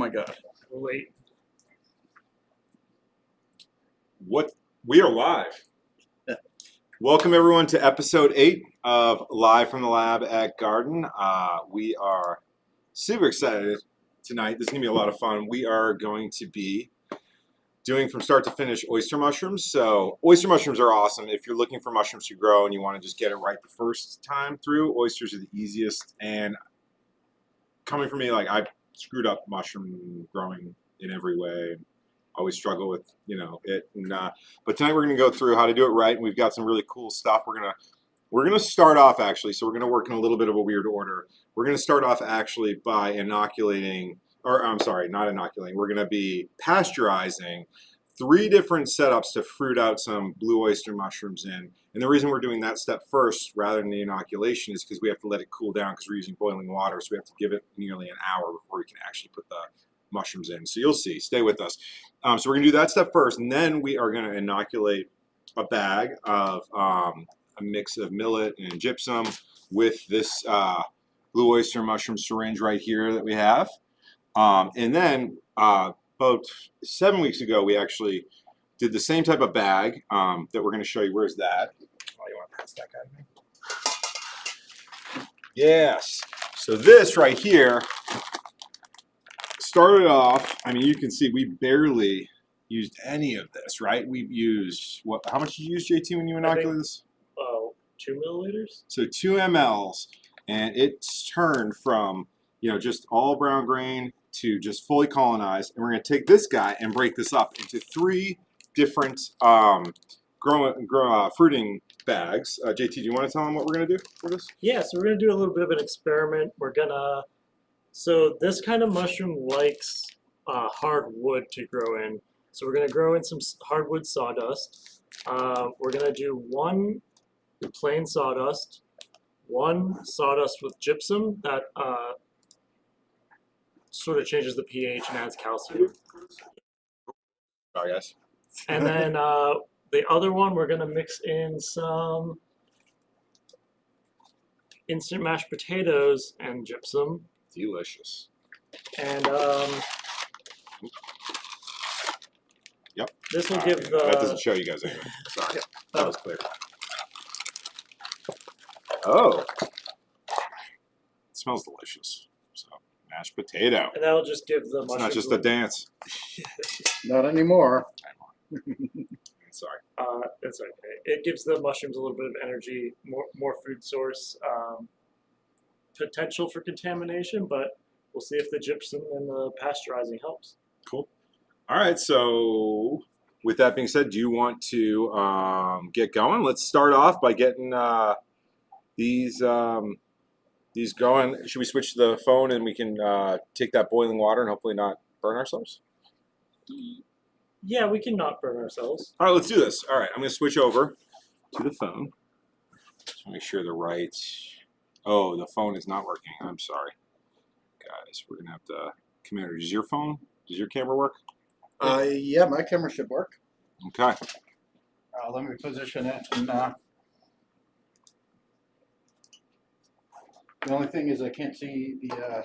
my God. Wait. What? We are live. Welcome everyone to episode 8 of Live from the Lab at Gardin. We are super excited tonight. This is going to be a lot of fun. We are going to be doing from start to finish oyster mushrooms. So oyster mushrooms are awesome. If you're looking for mushrooms to grow and you want to just get it right the first time through, oysters are the easiest. And coming from me, like I've screwed up mushroom growing in every way. Always struggle with, it. But tonight we're going to go through how to do it right. And we've got some really cool stuff. We're gonna start off actually. So we're going to work in a little bit of a weird order. We're going to start off actually by inoculating, or I'm sorry, not inoculating. We're going to be pasteurizing 3 different setups to fruit out some blue oyster mushrooms in. And the reason we're doing that step first rather than the inoculation is because we have to let it cool down because we're using boiling water. So we have to give it nearly an hour before we can actually put the mushrooms in. So you'll see. Stay with us. So we're going to do that step first, and then we are going to inoculate a bag of a mix of millet and gypsum with this blue oyster mushroom syringe right here that we have. And then about 7 weeks ago, we actually did the same type of bag that we're going to show you. Where's that? Oh, you want to pass that guy to me? Yes. So this right here started off, I mean, you can see we barely used any of this, right? We've used, how much did you use, JT, when you inoculated this? 2 milliliters? So 2 mLs, and it's turned from, just all brown grain to just fully colonized. And we're going to take this guy and break this up into 3 different fruiting bags. JT, do you want to tell them what we're going to do for this? Yeah, so we're going to do a little bit of an experiment. So this kind of mushroom likes hard wood to grow in. So we're going to grow in some hardwood sawdust. We're going to do 1 plain sawdust, 1 sawdust with gypsum that sort of changes the pH and adds calcium. Sorry, guys. And then the other one, we're going to mix in some instant mashed potatoes and gypsum. Delicious. And yep. This will give the... That doesn't show you guys anyway. Sorry. That was clear. Oh. It smells delicious. So, mashed potato. And that'll just give the mushrooms... It's not just a dance. Not anymore. Sorry. It's okay. It gives the mushrooms a little bit of energy, more food source, potential for contamination, but we'll see if the gypsum and the pasteurizing helps. Cool. All right. So with that being said, do you want to get going? Let's start off by getting these going. Should we switch to the phone and we can take that boiling water and hopefully not burn ourselves? Yeah, we can not burn ourselves. All right, let's do this. All right, I'm going to switch over to the phone. Just make sure the right... Oh, the phone is not working. I'm sorry. Guys, we're going to have to... Commander, does your camera work? Yeah, my camera should work. Okay. Let me position it. And, the only thing is I can't see the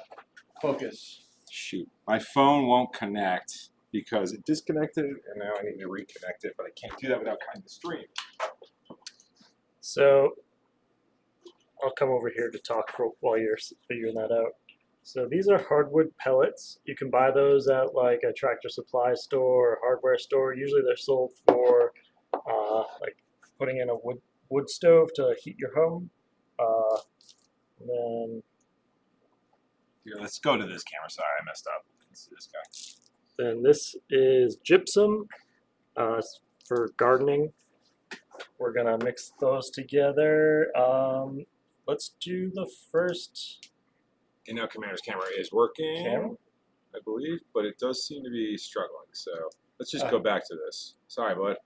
focus. Shoot. My phone won't connect because it disconnected, and now I need to reconnect it, but I can't do that without cutting the stream. So I'll come over here to talk while you're figuring that out. So these are hardwood pellets. You can buy those at like a Tractor Supply store or hardware store. Usually they're sold for like putting in a wood stove to heat your home. And then Here, let's go to this camera. Sorry, I messed up. Let's see this guy. Then this is gypsum for gardening. We're gonna mix those together. Let's do the first. And now Commander's camera is working, I believe, but it does seem to be struggling. So let's just go back to this. Sorry, bud.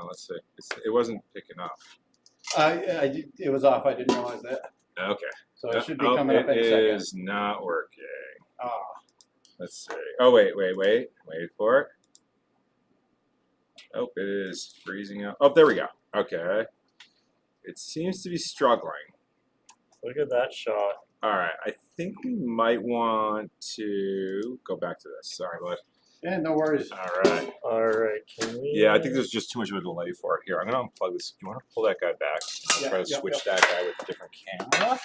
Let's see. It wasn't picking up. It was off. I didn't realize that. Okay. So it should be coming up in a second. It is not working. Oh. Let's see. Oh, wait for it. Oh, it is freezing up. Oh, there we go. Okay. It seems to be struggling. Look at that shot. All right, I think we might want to go back to this. Sorry, bud. Yeah, no worries. All right. All right, can we? Yeah, I think there's just too much of a delay for it. Here, I'm gonna unplug this. You want to pull that guy back? I'll try to switch that guy with a different camera.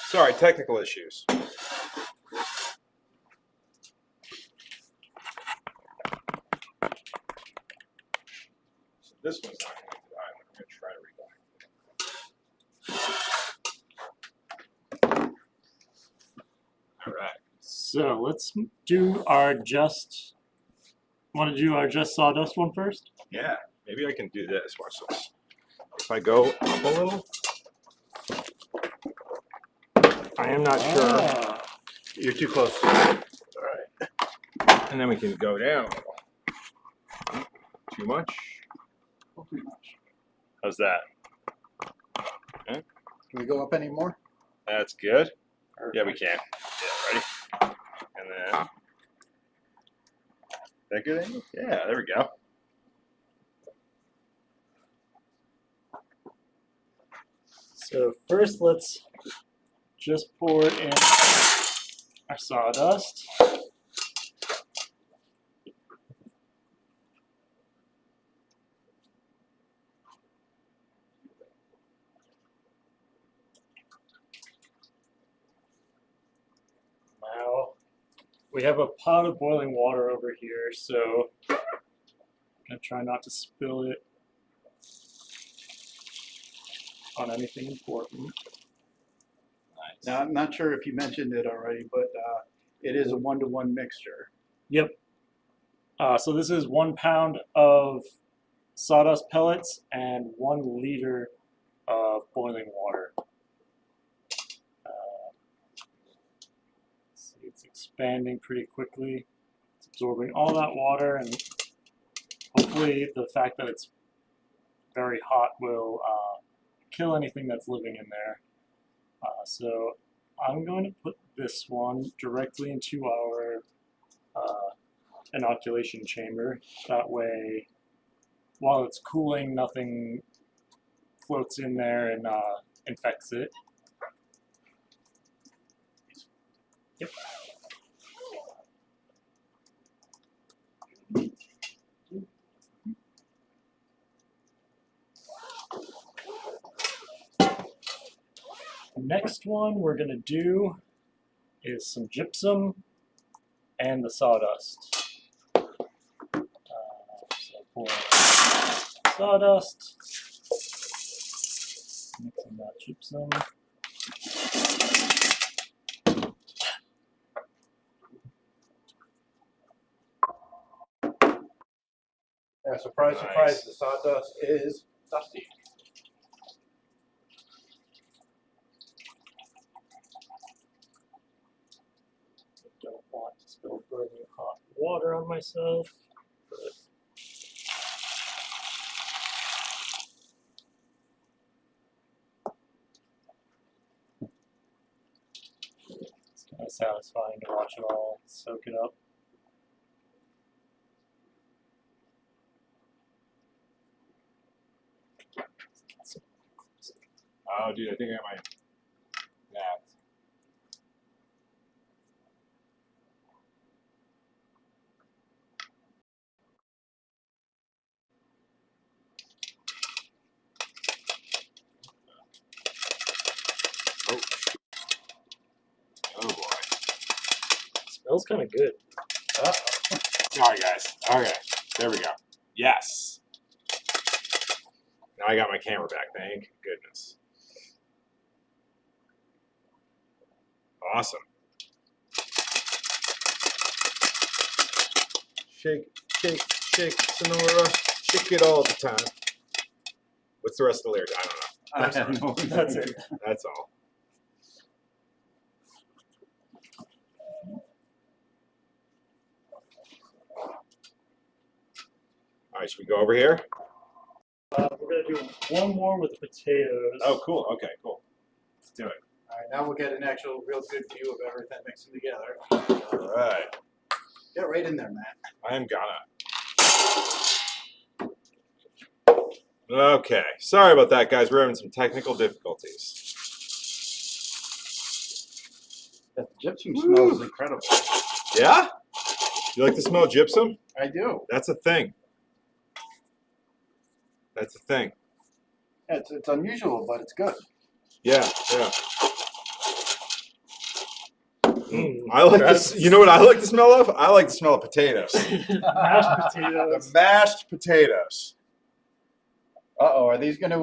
Sorry, technical issues. So this one's not going to die. I'm going to try to rewind. All right. So let's do our just. Want to do our just sawdust one first? Yeah, maybe I can do this. Watch this. If I go up a little. I am not sure. You're too close. All right. And then we can go down a little. Too much? How's that? Okay. Can we go up any more? That's good. Perfect. Yeah, we can. Yeah, ready? And then. That good angle? Yeah, there we go. So first, let's just pour in our sawdust. Now, we have a pot of boiling water over here, so I'm gonna try not to spill it on anything important. Nice. Now, I'm not sure if you mentioned it already, but it is a 1-to-1 mixture. Yep. So this is 1 pound of sawdust pellets and 1 liter of boiling water. See, it's expanding pretty quickly. It's absorbing all that water, and hopefully the fact that it's very hot will kill anything that's living in there. So I'm going to put this one directly into our inoculation chamber. That way, while it's cooling, nothing floats in there and infects it. Yep. The next one we're going to do is some gypsum and the sawdust. So pour sawdust, mixing that gypsum. Yeah, surprise, surprise, the sawdust is dusty. Don't want to spill burning hot water on myself, but it's kind of satisfying to watch it all soak it up. Oh, dude, I think I got my. Yeah. Oh. Oh boy. Smells kind of good. Sorry, guys. Okay, there we go. Yes. Now I got my camera back. Thank goodness. Awesome. Shake, shake, shake, Sonora. Shake it all the time. What's the rest of the lyrics? I don't know. I have no That's it. That's all. All right, should we go over here? We're going to do one more with the potatoes. Oh, cool. Okay, cool. Let's do it. All right, now we'll get an actual real good view of everything mixing together. All right. Get right in there, Matt. I am gonna. Okay. Sorry about that, guys. We're having some technical difficulties. That gypsum smells incredible. Yeah? You like the smell of gypsum? I do. That's a thing. That's a thing. It's unusual, but it's good. Yeah, yeah. Mm, I like that's- this. You know what I like the smell of? I like the smell of potatoes. Mashed potatoes. The mashed potatoes. Uh-oh, are these going to...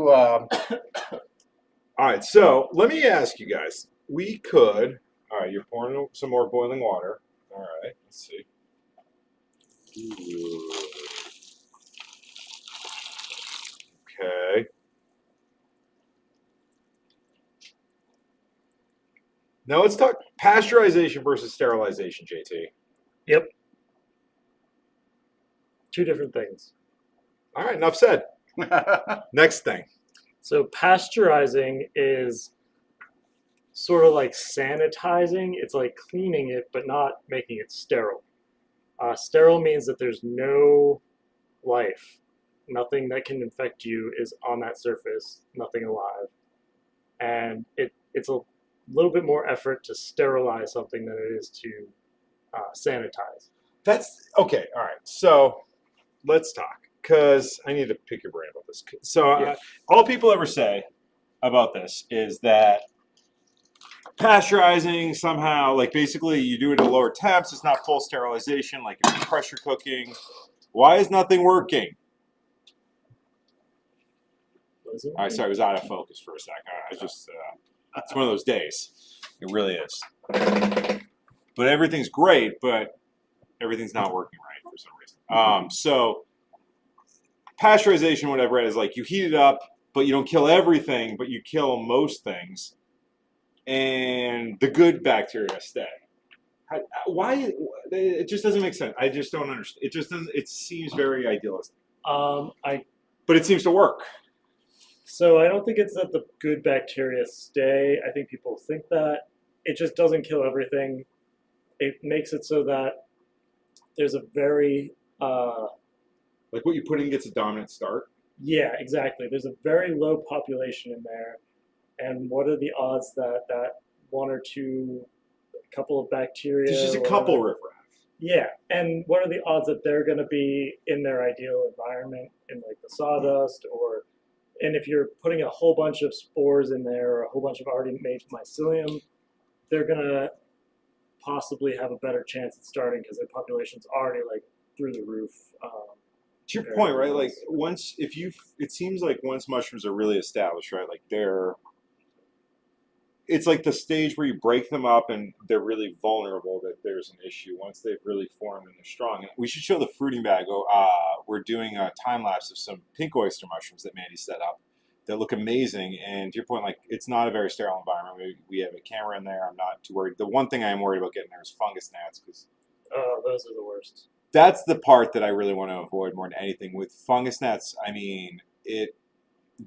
All right, so let me ask you guys. We could. All right, you're pouring some more boiling water. All right, let's see. Ooh. Okay. Now let's talk pasteurization versus sterilization, JT. Yep. Two different things. All right, enough said. Next thing. So pasteurizing is sort of like sanitizing. It's like cleaning it, but not making it sterile. Sterile means that there's no life. Nothing that can infect you is on that surface, nothing alive. And it's a little bit more effort to sterilize something than it is to sanitize. That's okay. All right. So let's talk because I need to pick your brain about this. So Yeah. all people ever say about this is that pasteurizing somehow, like basically you do it at lower temps, it's not full sterilization, like if you're pressure cooking. Why is nothing working? All right, sorry, I was out of focus for a second. I just, it's one of those days. It really is. But everything's great, but everything's not working right for some reason. So pasteurization, what I've read, is like you heat it up, but you don't kill everything, but you kill most things. And the good bacteria stay. Why? It just doesn't make sense. I just don't understand. It just doesn't. It seems very idealistic. But it seems to work. So I don't think it's that the good bacteria stay. I think people think that. It just doesn't kill everything. It makes it so that there's a very Like what you put in gets a dominant start. yeah, exactly. There's a very low population in there, and what are the odds that one or two, couple of bacteria? There's just a or couple whatever- riffraff. Yeah, and what are the odds that they're going to be in their ideal environment, in like the sawdust, or, and if you're putting a whole bunch of spores in there, or a whole bunch of already made mycelium, they're going to possibly have a better chance at starting because their population's already like through the roof. To your point, right? Like once, if you, it seems like once mushrooms are really established, right? Like it's like the stage where you break them up and they're really vulnerable that there's an issue. Once they've really formed and they're strong. We should show the fruiting bag. We're doing a time lapse of some pink oyster mushrooms that Mandy set up that look amazing. And to your point, like it's not a very sterile environment. We have a camera in there. I'm not too worried. The one thing I am worried about getting there is fungus gnats because Those are the worst. that's the part that I really want to avoid more than anything. With fungus gnats, I mean,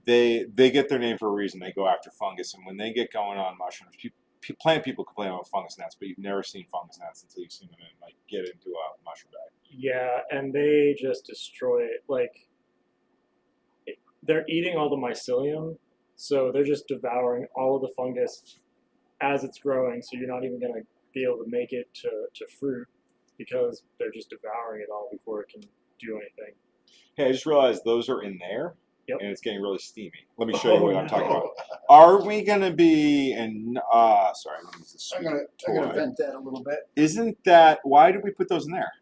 they get their name for a reason. They go after fungus, and when they get going on mushrooms, plant people complain about fungus gnats, but you've never seen fungus gnats until you've seen them like get into a mushroom bag. Yeah, and they just destroy it. Like they're eating all the mycelium, so they're just devouring all of the fungus as it's growing. So you're not even gonna be able to make it to fruit because they're just devouring it all before it can do anything. Hey, I just realized those are in there. Yep. And it's getting really steamy. Let me show you what I'm talking about. Are we going to be, and sorry, I'm going to use this I'm gonna vent that a little bit. Isn't that, why did we put those in there?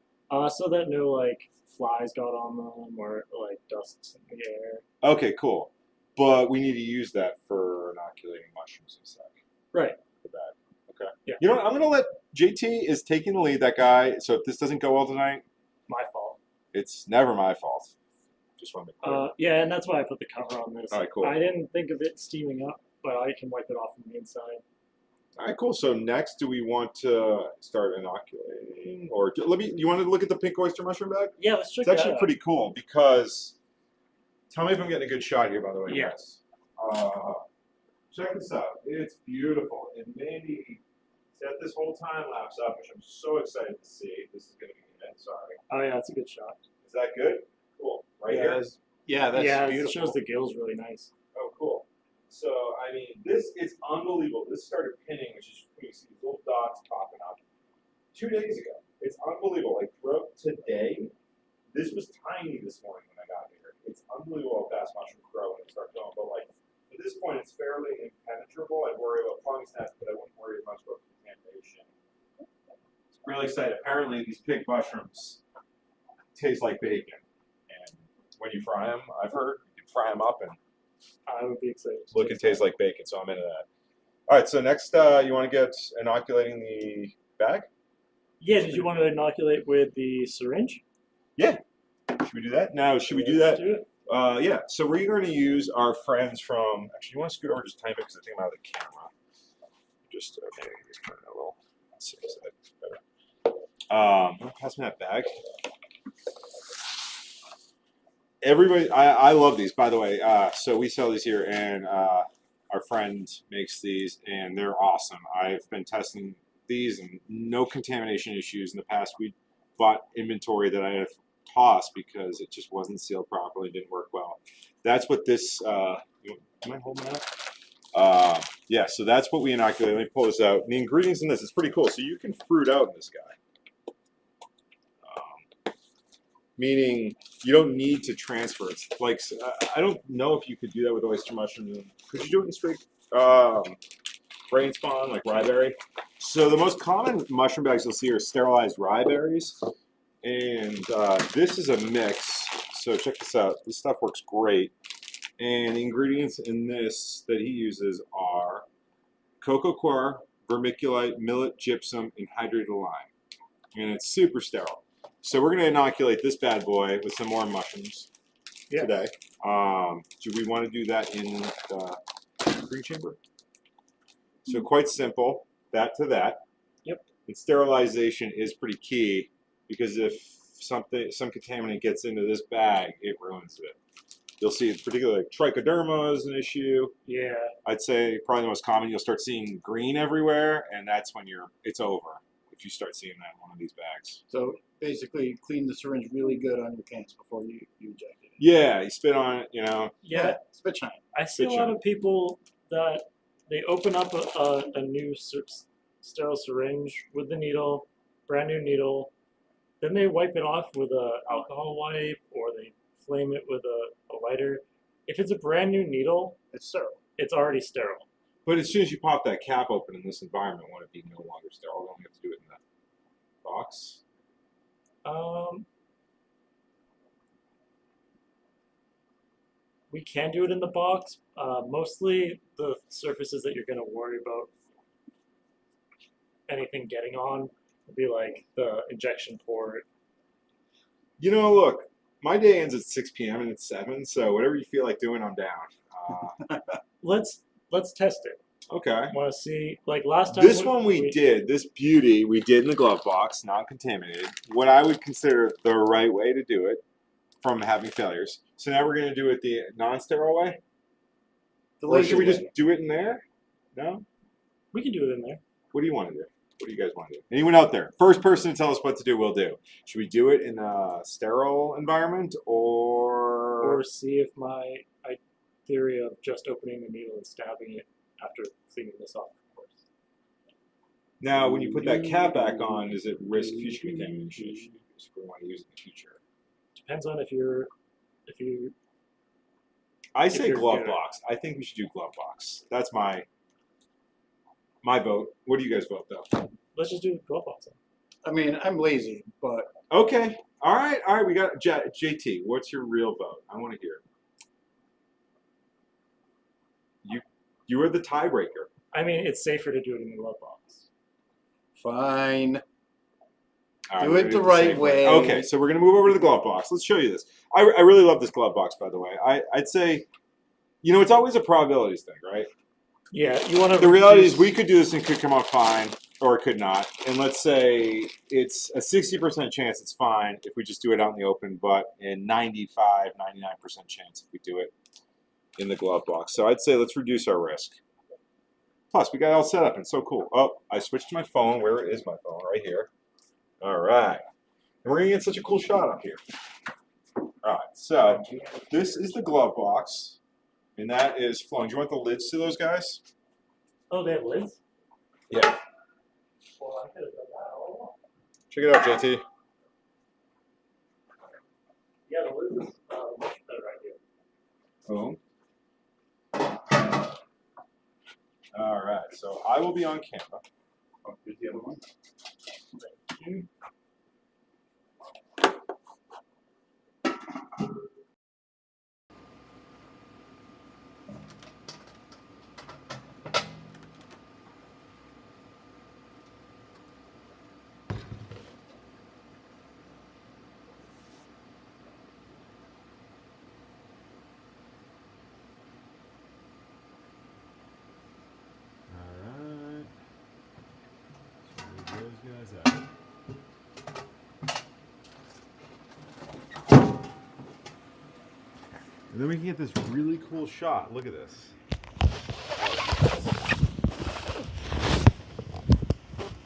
So that no like flies got on them or like dust in the air. Okay, cool. But we need to use that for inoculating mushrooms and stuff. Right. The bag. Okay. Yeah. You know what? I'm going to let JT is taking the lead, that guy. So if this doesn't go well tonight, My fault. it's never my fault. Just want to make clear. Yeah, and that's why I put the cover on this. All right, cool. I didn't think of it steaming up, but I can wipe it off from the inside. All right, cool. So next, do we want to start inoculating, or you want to look at the pink oyster mushroom bag? Yeah, let's check It's actually that out. pretty cool because, tell me if I'm getting a good shot here, by the way. Yeah. Guys. Check this out. It's beautiful. And Mandy set this whole time lapse up, which I'm so excited to see. This is going to be good. Sorry. Oh yeah, that's a good shot. Is that good? Cool. Right here. Yeah, that's yeah, beautiful. it shows the gills really nice. Oh, cool. So, I mean, this is unbelievable. This started pinning, which is, you see these little dots popping up 2 days ago. It's unbelievable. Like, throughout today, this was tiny this morning when I got here. It's unbelievable how fast mushrooms grow when they start going. But, like, at this point, it's fairly impenetrable. I'd worry about fungus nests, but I wouldn't worry as much about contamination. Really excited. Apparently, these pig mushrooms taste like bacon. And when you fry them, I've heard, you can fry them up and I would be excited. look and taste like bacon, so I'm into that. All right, so next, you want to get inoculating the bag? Yeah, did you want to inoculate with the syringe? Yeah. Should we do that? No, should we do Let's that? do it. Yeah, so we're going to use our friends from, actually, you want to scoot over just a tiny bit because I think I'm out of the camera. Just, okay, just turn it a little, let's see, is that better? Pass me that bag. Everybody, I love these, by the way. So we sell these here, and our friend makes these, and they're awesome. I've been testing these, and no contamination issues. In the past, we bought inventory that I had tossed because it just wasn't sealed properly, didn't work well. That's what this, am I holding that? Yeah, so that's what we inoculate. Let me pull this out. The ingredients in this is pretty cool. So you can fruit out in this guy. Meaning you don't need to transfer. It's like, I don't know if you could do that with oyster mushrooms. Could you do it in straight brain spawn, like ryeberry? So the most common mushroom bags you'll see are sterilized ryeberries. And this is a mix. So check this out. This stuff works great. And the ingredients in this that he uses are cocoa coir, vermiculite, millet, gypsum, and hydrated lime. And it's super sterile. So we're going to inoculate this bad boy with some more mushrooms today. Do we want to do that in the green chamber? So quite simple, that to that. Yep. And sterilization is pretty key because if some contaminant gets into this bag, it ruins it. You'll see, particularly like trichoderma is an issue. Yeah. I'd say probably the most common. You'll start seeing green everywhere, and that's when it's over. If you start seeing that in one of these bags. So basically, clean the syringe really good on your pants before you eject it. Yeah, you spit on it, you know. Yeah. Spit shine. I see a lot of people that they open up a new sterile syringe with the needle, brand new needle, then they wipe it off with a alcohol wipe or they flame it with a lighter. If it's a brand new needle, It's sterile. it's already sterile. But as soon as you pop that cap open in this environment, won't it be no longer sterile? Don't we have to do it in the box? We can do it in the box. Mostly the surfaces that you're going to worry about anything getting on would be like the injection port. You know, look, my day ends at 6 p.m. and it's 7, so whatever you feel like doing, I'm down. Let's test it. Okay. Want to see, like last time? This one we did, this beauty, we did in the glove box, non-contaminated. What I would consider the right way to do it from having failures. So now we're going to do it the non-sterile way? Or should we just do it in there? No? We can do it in there. What do you want to do? What do you guys want to do? Anyone out there? First person to tell us what to do, we'll do. Should we do it in a sterile environment Or see if my theory of just opening the needle and stabbing it after cleaning this off, of course. Now, when you put that cap back on, does it risk future contamination issues if we want to use it in the future? Depends on if you. I say you're glove good. box. I think we should do glove box. That's my vote. What do you guys vote, though? Let's just do glove box. I mean, I'm lazy, but Okay. All right. We got JT. What's your real vote? I want to hear it. You are the tiebreaker. I mean, it's safer to do it in the glove box. fine. All right, Do we're it gonna the do right same way. Okay, so we're going to move over to the glove box. Let's show you this. I really love this glove box, by the way. I'd say, you know, it's always a probabilities thing, right? Yeah, you want to. The reality is we could do this and it could come out fine, or it could not. And let's say it's a 60% chance it's fine if we just do it out in the open, but in 95, 99% chance if we do it in the glove box. So I'd say let's reduce our risk. Plus, we got it all set up and so cool. Oh, I switched to my phone. Where is my phone? Right here. All right. And we're going to get such a cool shot up here. All right, so this is the glove box. And that is flowing. Do you want the lids to those guys? Oh, they have lids? Yeah. Well, I could have done that all along. Check it out, JT. Yeah, the lids is much better idea. Boom. All right, so I will be on camera. Oh, here's the other one. Thank you. Alright. So move those guys out. And then we can get this really cool shot. Look at this.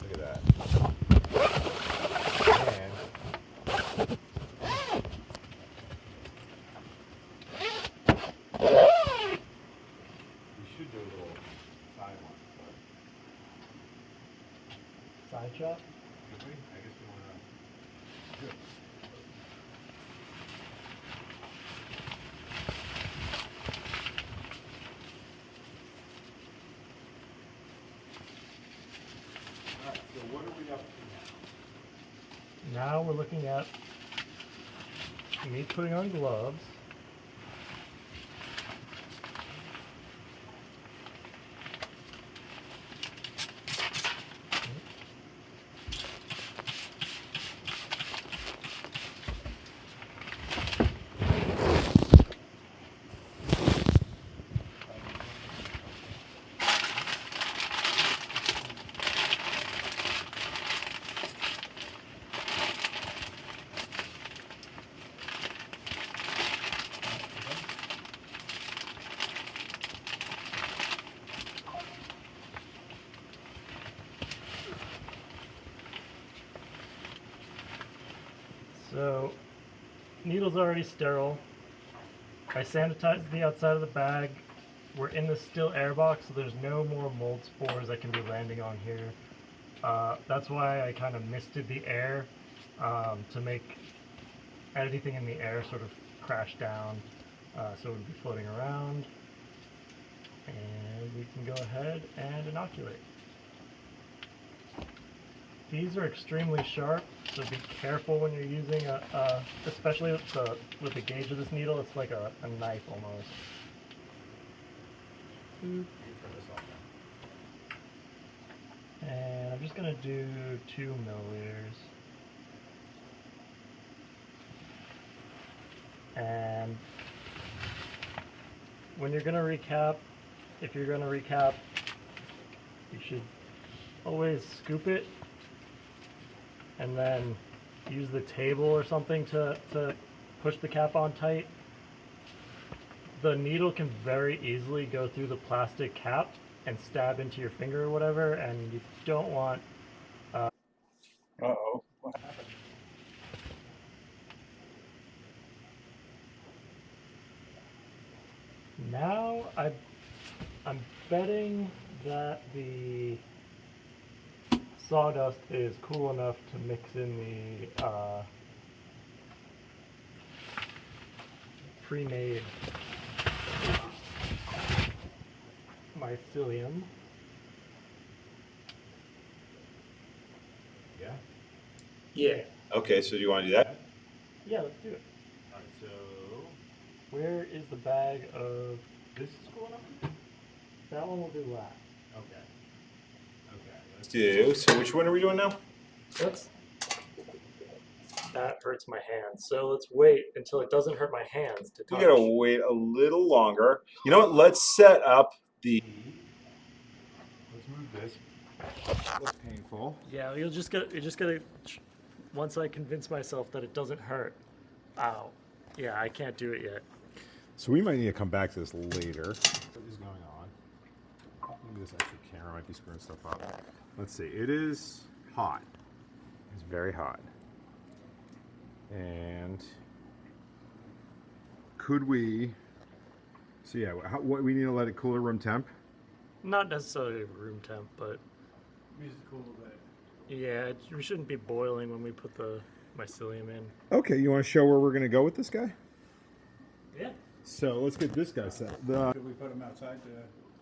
Look at that. And we should do a little side one. Side shot? Should we? I guess we want to. Good. Alright, so what are we up to now? Now we're looking at me putting on gloves. So, needle's already sterile. I sanitized the outside of the bag. We're in the still air box, so there's no more mold spores that can be landing on here. That's why I kind of misted the air to make anything in the air sort of crash down, so it would be floating around. And we can go ahead and inoculate. These are extremely sharp, so be careful when you're using especially with the gauge of this needle. It's like a knife almost. And I'm just gonna do 2 milliliters. And when you're gonna recap, if you're gonna recap, you should always scoop it and then use the table or something to push the cap on tight. The needle can very easily go through the plastic cap and stab into your finger or whatever, and you don't want... Uh-oh, what happened? Now I'm betting that the sawdust is cool enough to mix in the pre-made mycelium. Yeah? Yeah. Okay, so do you want to do that? Yeah, let's do it. Alright, so Where is the bag of... this is cool enough? That one will do last. Okay. Okay. Let's do. So which one are we doing now? That hurts my hands. So let's wait until it doesn't hurt my hands to We touch. gotta wait a little longer. You know what? Let's set up the. Let's move this. That's painful. Yeah, you're just gonna. Once I convince myself that it doesn't hurt. Ow. Yeah, I can't do it yet. So we might need to come back to this later. What is going on? Maybe this extra camera might be screwing stuff up. Let's see. It is hot. It's very hot. And could we So yeah, what we need to let it cool to room temp. Not necessarily room temp, but Needs to cool a bit. yeah, we shouldn't be boiling when we put the mycelium in. Okay, you want to show where we're gonna go with this guy? Yeah. So let's get this guy set. Could we put them outside to?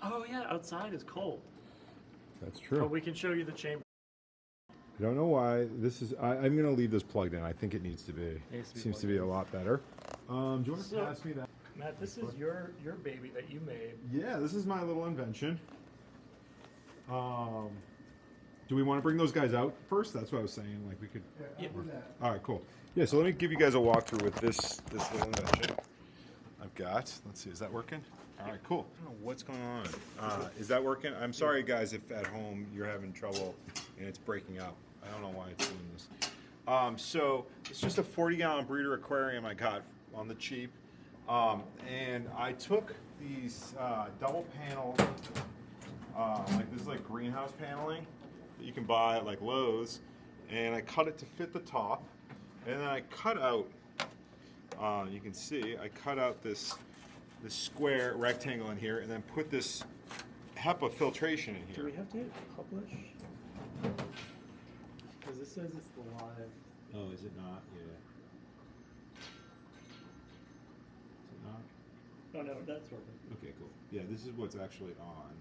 Oh yeah, outside is cold. That's true. But we can show you the chamber. I don't know why this is. I'm gonna leave this plugged in. I think it needs to be. Seems to be a lot better. Do you want to pass me that? Matt, this is your baby that you made. Yeah, this is my little invention. Do we want to bring those guys out first? That's what I was saying. Like we could. Yeah, I'll do that. All right, cool. Yeah, so let me give you guys a walkthrough with this little invention I've got. Let's see, is that working? All right, cool. I don't know what's going on. Is that working? I'm sorry, guys, if at home you're having trouble and it's breaking up. I don't know why it's doing this. So it's just a 40-gallon breeder aquarium I got on the cheap. And I took these double panel, like this is like greenhouse paneling that you can buy at like Lowe's, and I cut it to fit the top, and then I cut out, you can see, I cut out this square rectangle in here, and then put this HEPA filtration in here. Do we have to hit publish? Because it says it's the live. Oh, is it not? Yeah. Is it not? Oh no, that's working. Okay, cool. Yeah, this is what's actually on.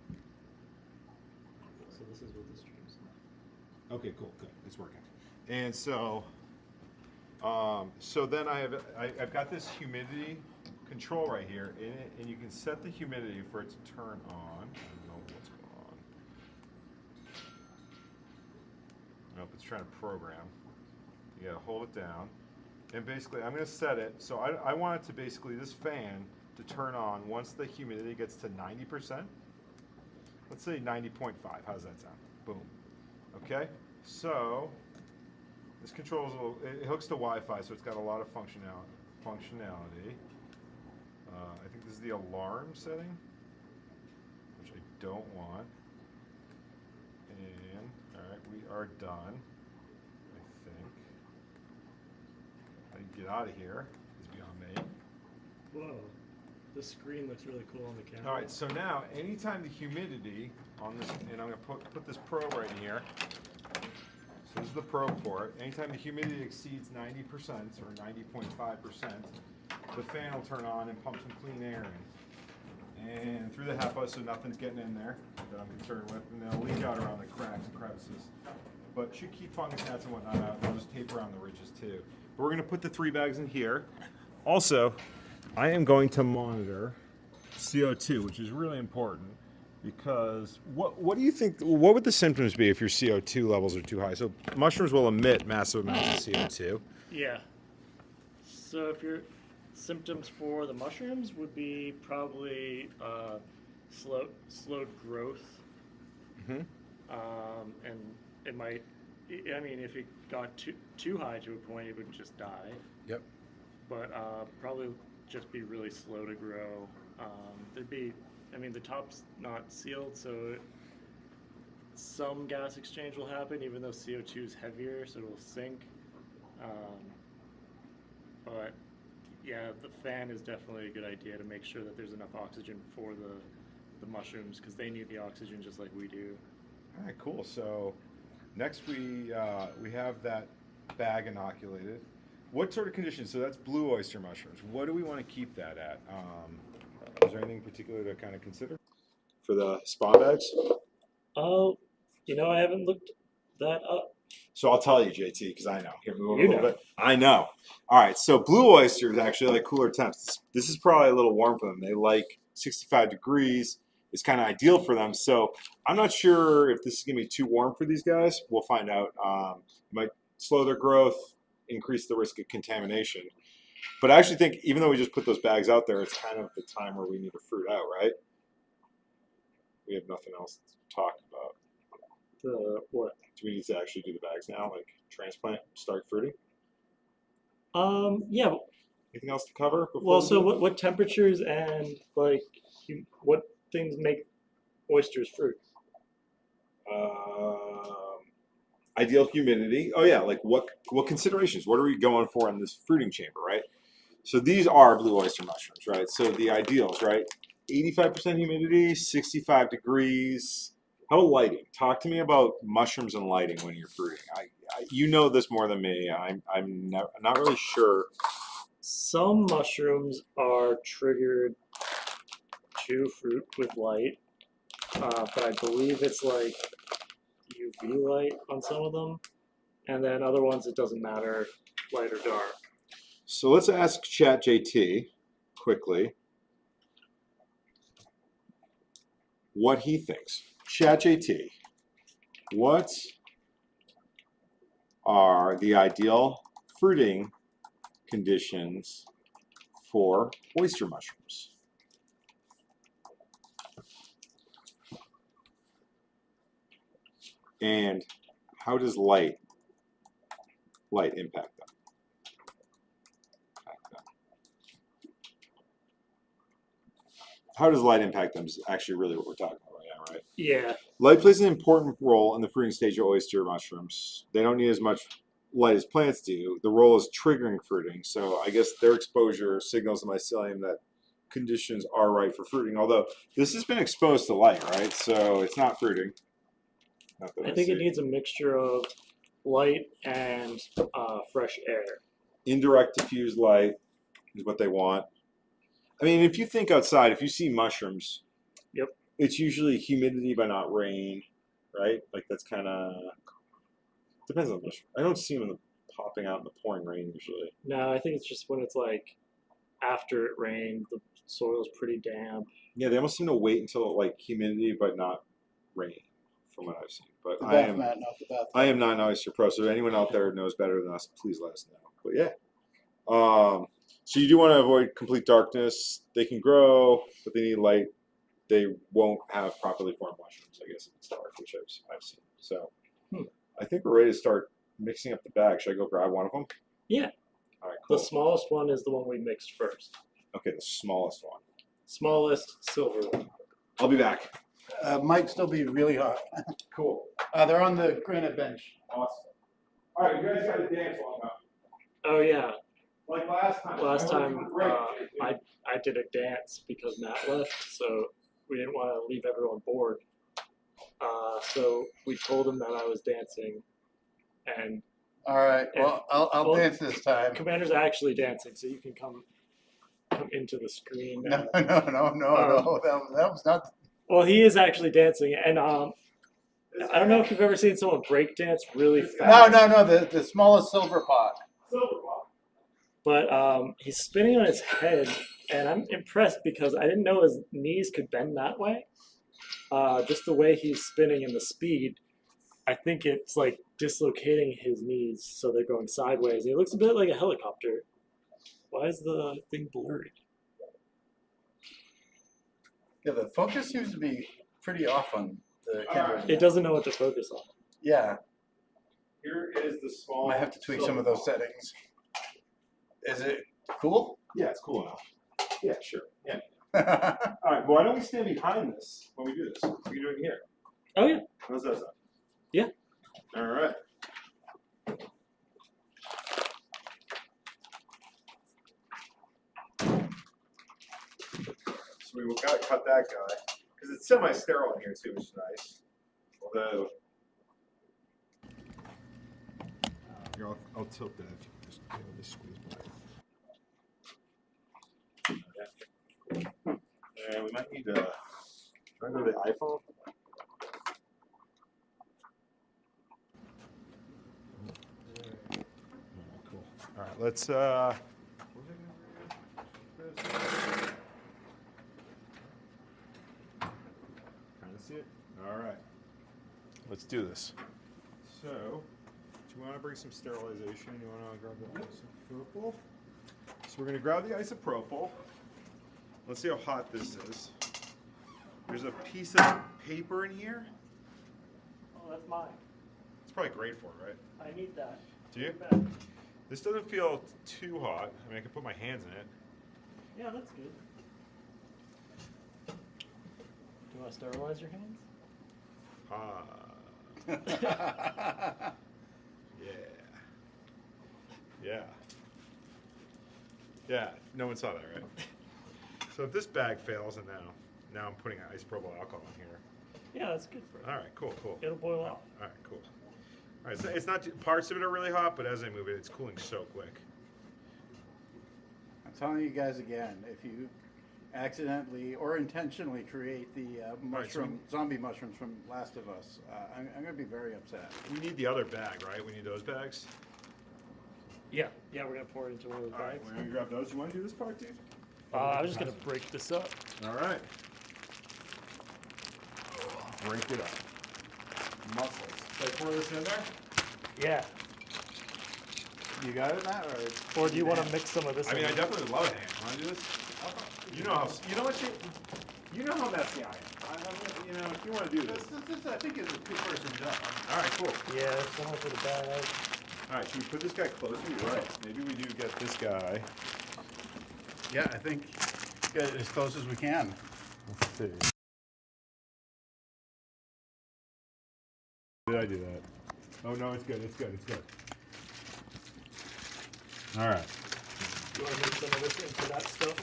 So this is what the stream's like. Okay, cool, good. It's working. And so, so then I've got this humidity control right here, and you can set the humidity for it to turn on. I don't know what's going on. Nope, it's trying to program. You gotta hold it down. And basically, I'm gonna set it, so I want it to basically, this fan, to turn on once the humidity gets to 90%. Let's say 90.5, how's that sound? Boom. Okay, so this controls, it hooks to Wi-Fi, so it's got a lot of functionality. I think this is the alarm setting, which I don't want. And, all right, we are done, I think. How do you get out of here is beyond me. Whoa. The screen looks really cool on the camera. All right, so now anytime the humidity on this, and I'm gonna put this probe right in here. So this is the probe for it. Anytime the humidity exceeds 90% or 90.5%, the fan will turn on and pump some clean air in. And through the HEPA, so nothing's getting in there that I'm concerned with, and they'll leak out around the cracks and crevices. But should keep fungus gnats and whatnot out. They'll just tape around the ridges too. But we're gonna put the 3 bags in here. Also, I am going to monitor CO2, which is really important because what do you think, what would the symptoms be if your CO2 levels are too high? So mushrooms will emit massive amounts of CO2. Yeah. So if your symptoms for the mushrooms would be probably slowed growth. Mm-hmm. And it might, I mean, if it got too high to a point, it would just die. Yep. But probably just be really slow to grow. There'd be, I mean, the top's not sealed, so some gas exchange will happen, even though CO2 is heavier, so it will sink. But yeah, the fan is definitely a good idea to make sure that there's enough oxygen for the mushrooms, because they need the oxygen just like we do. All right, cool. So next we have that bag inoculated. What sort of conditions? So that's blue oyster mushrooms. What do we want to keep that at? Is there anything particular to kind of consider for the spawn bags? Oh, you know, I haven't looked that up. So I'll tell you, JT, because I know. Here, move over You a little know. bit. I know. All right, so blue oysters actually like cooler temps. This is probably a little warm for them. They like 65 degrees. It's kind of ideal for them. So I'm not sure if this is going to be too warm for these guys. We'll find out. It might slow their growth, increase the risk of contamination. But I actually think even though we just put those bags out there, it's kind of the time where we need to fruit out, right? We have nothing else to talk about. What? Do we need to actually do the bags now, like transplant, start fruiting? Yeah. Anything else to cover? Well, so what temperatures and like what things make oysters fruit? Ideal humidity. Oh yeah, like what considerations? What are we going for in this fruiting chamber, right? So these are blue oyster mushrooms, right? So the ideals, right? 85% humidity, 65 degrees. How about lighting? Talk to me about mushrooms and lighting when you're fruiting. You know this more than me. I'm not really sure. Some mushrooms are triggered to fruit with light, but I believe it's like UV light on some of them, and then other ones it doesn't matter, light or dark. So let's ask ChatJT quickly what he thinks. ChatJT, what are the ideal fruiting conditions for oyster mushrooms? And how does light impact them? How does light impact them is actually really what we're talking about right now, right? Yeah. Light plays an important role in the fruiting stage of oyster mushrooms. They don't need as much light as plants do. The role is triggering fruiting, so I guess their exposure signals the mycelium that conditions are right for fruiting, although this has been exposed to light, right? So it's not fruiting. Not that I think it needs a mixture of light and fresh air. Indirect diffused light is what they want. I mean, if you think outside, if you see mushrooms, yep, it's usually humidity but not rain, right? Like that's kind of depends on the mushroom. I don't see them popping out in the pouring rain usually. No, I think it's just when it's like after it rained, the soil's pretty damp. Yeah, they almost seem to wait until like humidity but not rain, from what I've seen. But The I bath am mat, not the bath. I am not an oyster pro, so anyone out there knows better than us, please let us know. But yeah. So you do want to avoid complete darkness. They can grow, but they need light. They won't have properly formed mushrooms, I guess, if it's dark, which I've seen. So I think we're ready to start mixing up the bag. Should I go grab one of them? Yeah. All right, cool. The smallest one is the one we mixed first. Okay, the smallest one. Smallest silver one. I'll be back. Might still be really hot. Cool. They're on the granite bench. Awesome. All right, you guys got to dance long enough. Oh yeah. Like last time. Last time I did a dance because Matt left, so we didn't want to leave everyone bored. So we told him that I was dancing, and all right. Well, I'll dance this time. Commander's actually dancing, so you can come into the screen. No. That was not. Well, he is actually dancing, and I don't know if you've ever seen someone break dance really fast. No. The smallest silver pot. Silver pot. But he's spinning on his head, and I'm impressed because I didn't know his knees could bend that way. Just the way he's spinning and the speed, I think it's like dislocating his knees, so they're going sideways. He looks a bit like a helicopter. Why is the thing blurry? Yeah, the focus seems to be pretty off on the camera. It doesn't know what to focus on. Yeah. Here is the small. Might have to tweak some of those settings. Is it cool? Yeah, it's cool enough. Yeah, sure. Yeah. All right. Well, why don't we stand behind this when we do this? What are you doing here? Oh yeah. How's that sound? Yeah. All right. So we got to cut that guy because it's semi-sterile in here too, which is nice. Although, here I'll tilt that. Just squeeze by. And we might need to. Can I go to the iPhone? Cool. All right, let's. Kind of see it. All right, let's do this. So, do you want to bring some sterilization? You want to grab the isopropyl? So we're going to grab the isopropyl. Let's see how hot this is. There's a piece of paper in here. Oh, that's mine. It's probably great for it, right? I need that. Do you? This doesn't feel too hot. I mean, I can put my hands in it. Yeah, that's good. Do you want to sterilize your hands? Yeah. Yeah, no one saw that, right? So if this bag fails, and now I'm putting isopropyl alcohol in here. Yeah, that's good for it. All right, cool. It'll boil off. All right, cool. All right, so it's not parts of it are really hot, but as I move it, it's cooling so quick. I'm telling you guys again, if you accidentally or intentionally create the zombie mushrooms from Last of Us, I'm going to be very upset. We need the other bag, right? We need those bags. Yeah, we're gonna pour it into one of those All right, bags. we're gonna grab those. You want to do this part, dude? I was just gonna break this up. All right. Break it up. Muscles. Should I pour this in there? Yeah. You got it, Matt? Or do you want to mix some of this? I mean, I definitely would love a hand. Want to do this? You know how messy I am. You know, if you want to do this. This I think, is a two-person job. All right, cool. Yeah, it's one for the bag. All right, should we put this guy closer? You're right. Maybe we do get this guy. Yeah, I think get it as close as we can. Let's see. Did I do that? Oh no, it's good. It's good. It's good. All right. You want to mix some of this into that stuff?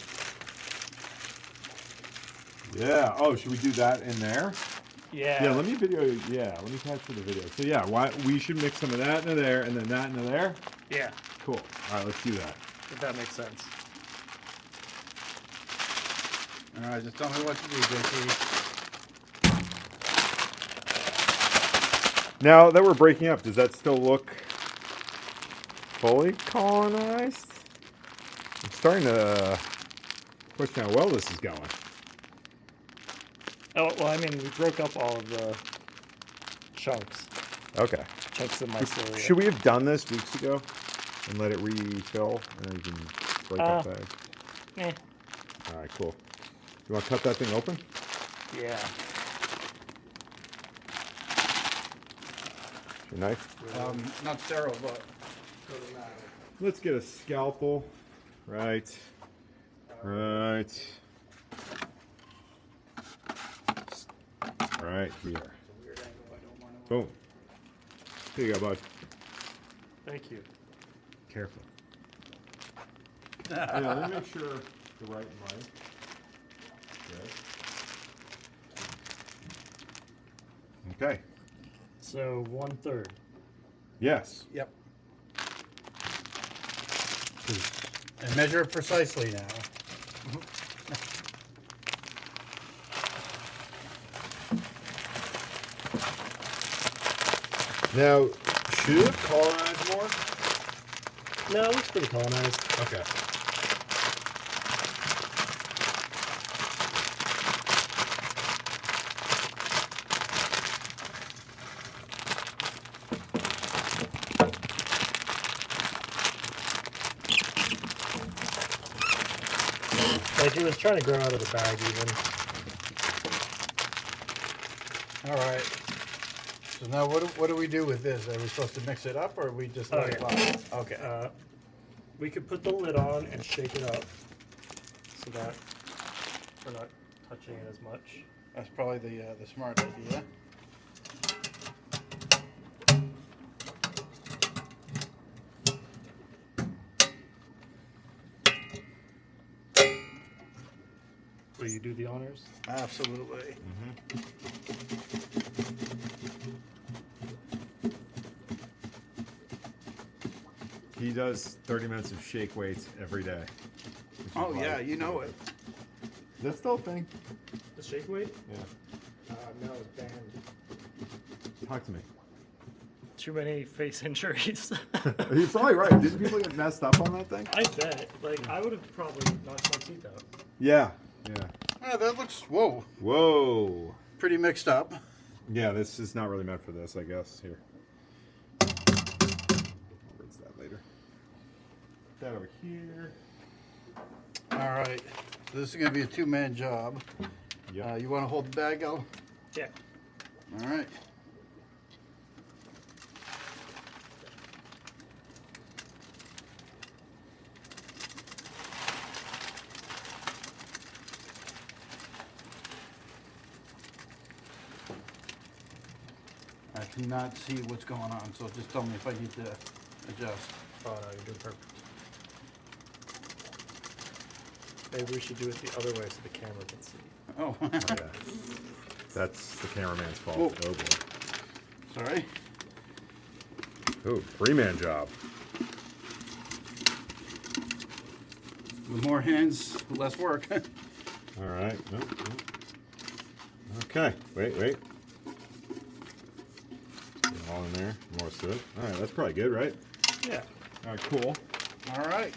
Yeah. Oh, should we do that in there? Yeah. Yeah. Let me video. Yeah. Let me capture the video. So yeah, we should mix some of that into there, and then that into there. Yeah. Cool. All right. Let's do that. If that makes sense. All right, just tell me what to do, JT. Now that we're breaking up, does that still look fully colonized? I'm starting to question how well this is going. Oh, well, I mean, we broke up all of the chunks. Okay. Chunks of mycelia. Should we have done this weeks ago and let it refill and then you can break up bags? All right, cool. You want to cut that thing open? Yeah. Your knife? Not sterile, but doesn't matter. Let's get a scalpel. Right. Right. Right here. Boom. Here you go, bud. Thank you. Careful. Yeah, let me make sure the right mic. Okay. So 1/3. Yes. Yep. And measure it precisely now. Now, should it colonize more? No, it looks pretty colonized. Okay. Like it was trying to grow out of the bag even. All right. So now what do we do with this? Are we supposed to mix it up or are we just let it lie? Okay. We could put the lid on and shake it up so that we're not touching it as much. That's probably the smart idea. Will you do the honors? Absolutely. He does 30 minutes of shake weights every day. Oh yeah, you know it. Is that still a thing? The shake weight? Yeah. No, it's banned. Talk to me. Too many face injuries. You're probably right. Didn't people get messed up on that thing? I bet. Like, I would have probably knocked my teeth out. Yeah. Yeah. Oh, that looks, whoa, Whoa. pretty mixed up. Yeah, this is not really meant for this, I guess. Here. Rinse that later. Put that over here. All right. So this is going to be a two-man job. Yeah. You want to hold the bag, Al? Yeah. All right. I cannot see what's going on, so just tell me if I need to adjust. Oh, no, you're doing perfect. Maybe we should do it the other way so the camera can see. Oh, Oh, yeah. That's the cameraman's fault. Whoa. Oh boy. sorry. Oh, 3-man job. With more hands, less work. All right. Nope, nope. Okay. Wait. Get it all in there. More to it. All right. That's probably good, right? Yeah. All right. Cool. All right.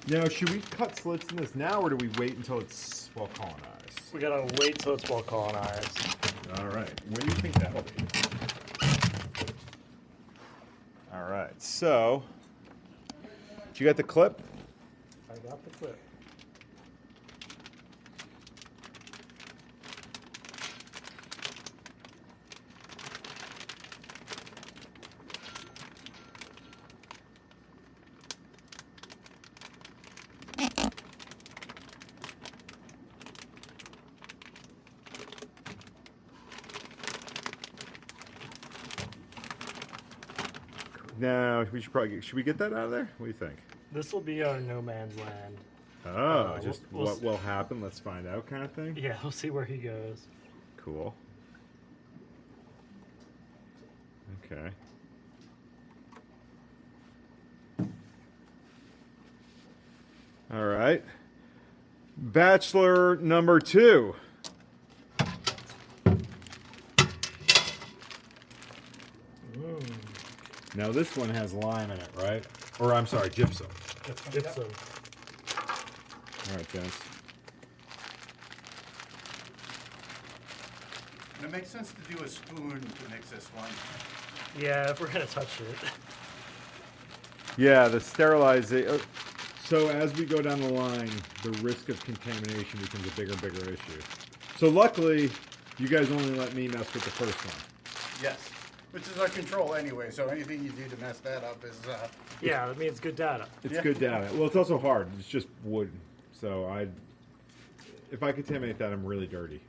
Now, should we cut slits in this now, or do we wait until it's well colonized? We gotta wait till it's well colonized. All right. When do you think that'll be? All right. So, you got the clip? I got the clip. Now, we should probably should we get that out of there? What do you think? This will be our no man's land. Oh, just we'll what will happen? Let's find out, kind of thing. Yeah, we'll see where he goes. Cool. Okay. All right. Bachelor number 2. Now this one has lime in it, right? Or I'm sorry, gypsum. Gypsum. All right, gents. And it makes sense to do a spoon to mix this one. Yeah, if we're gonna touch it. Yeah, the sterilization. So as we go down the line, the risk of contamination becomes a bigger and bigger issue. So luckily, you guys only let me mess with the first one. Yes. Which is our control anyway, so anything you do to mess that up is, Yeah, that means good data. It's Yeah. good data. Well, it's also hard. It's just wood. So if I contaminate that, I'm really dirty.